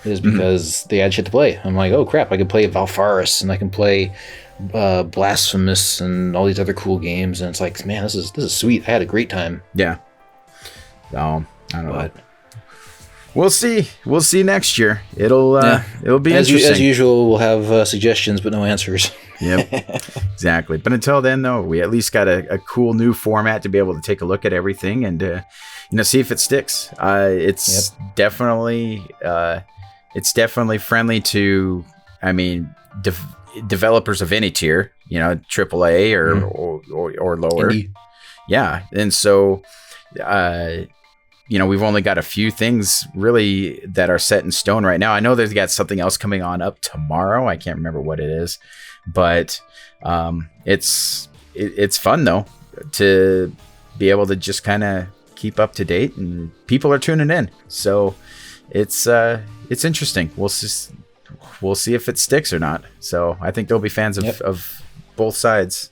is because they had shit to play. I'm like, oh crap, I can play Valfaris and I can play Blasphemous and all these other cool games, and it's like, man, this is sweet. I had a great time. Yeah. So I don't know. We'll see. We'll see next year. It'll be interesting. As usual, we'll have suggestions but no answers. Yep, exactly. But until then, though, we at least got a cool new format to be able to take a look at everything and see if it sticks. It's definitely friendly to, developers of any tier, AAA or lower. Indie. Yeah, and so. We've only got a few things really that are set in stone right now. I know they've got something else coming on up tomorrow. I can't remember what it is, but it's fun though to be able to just kind of keep up to date, and people are tuning in. So it's interesting. We'll see if it sticks or not. So I think there'll be fans of both sides.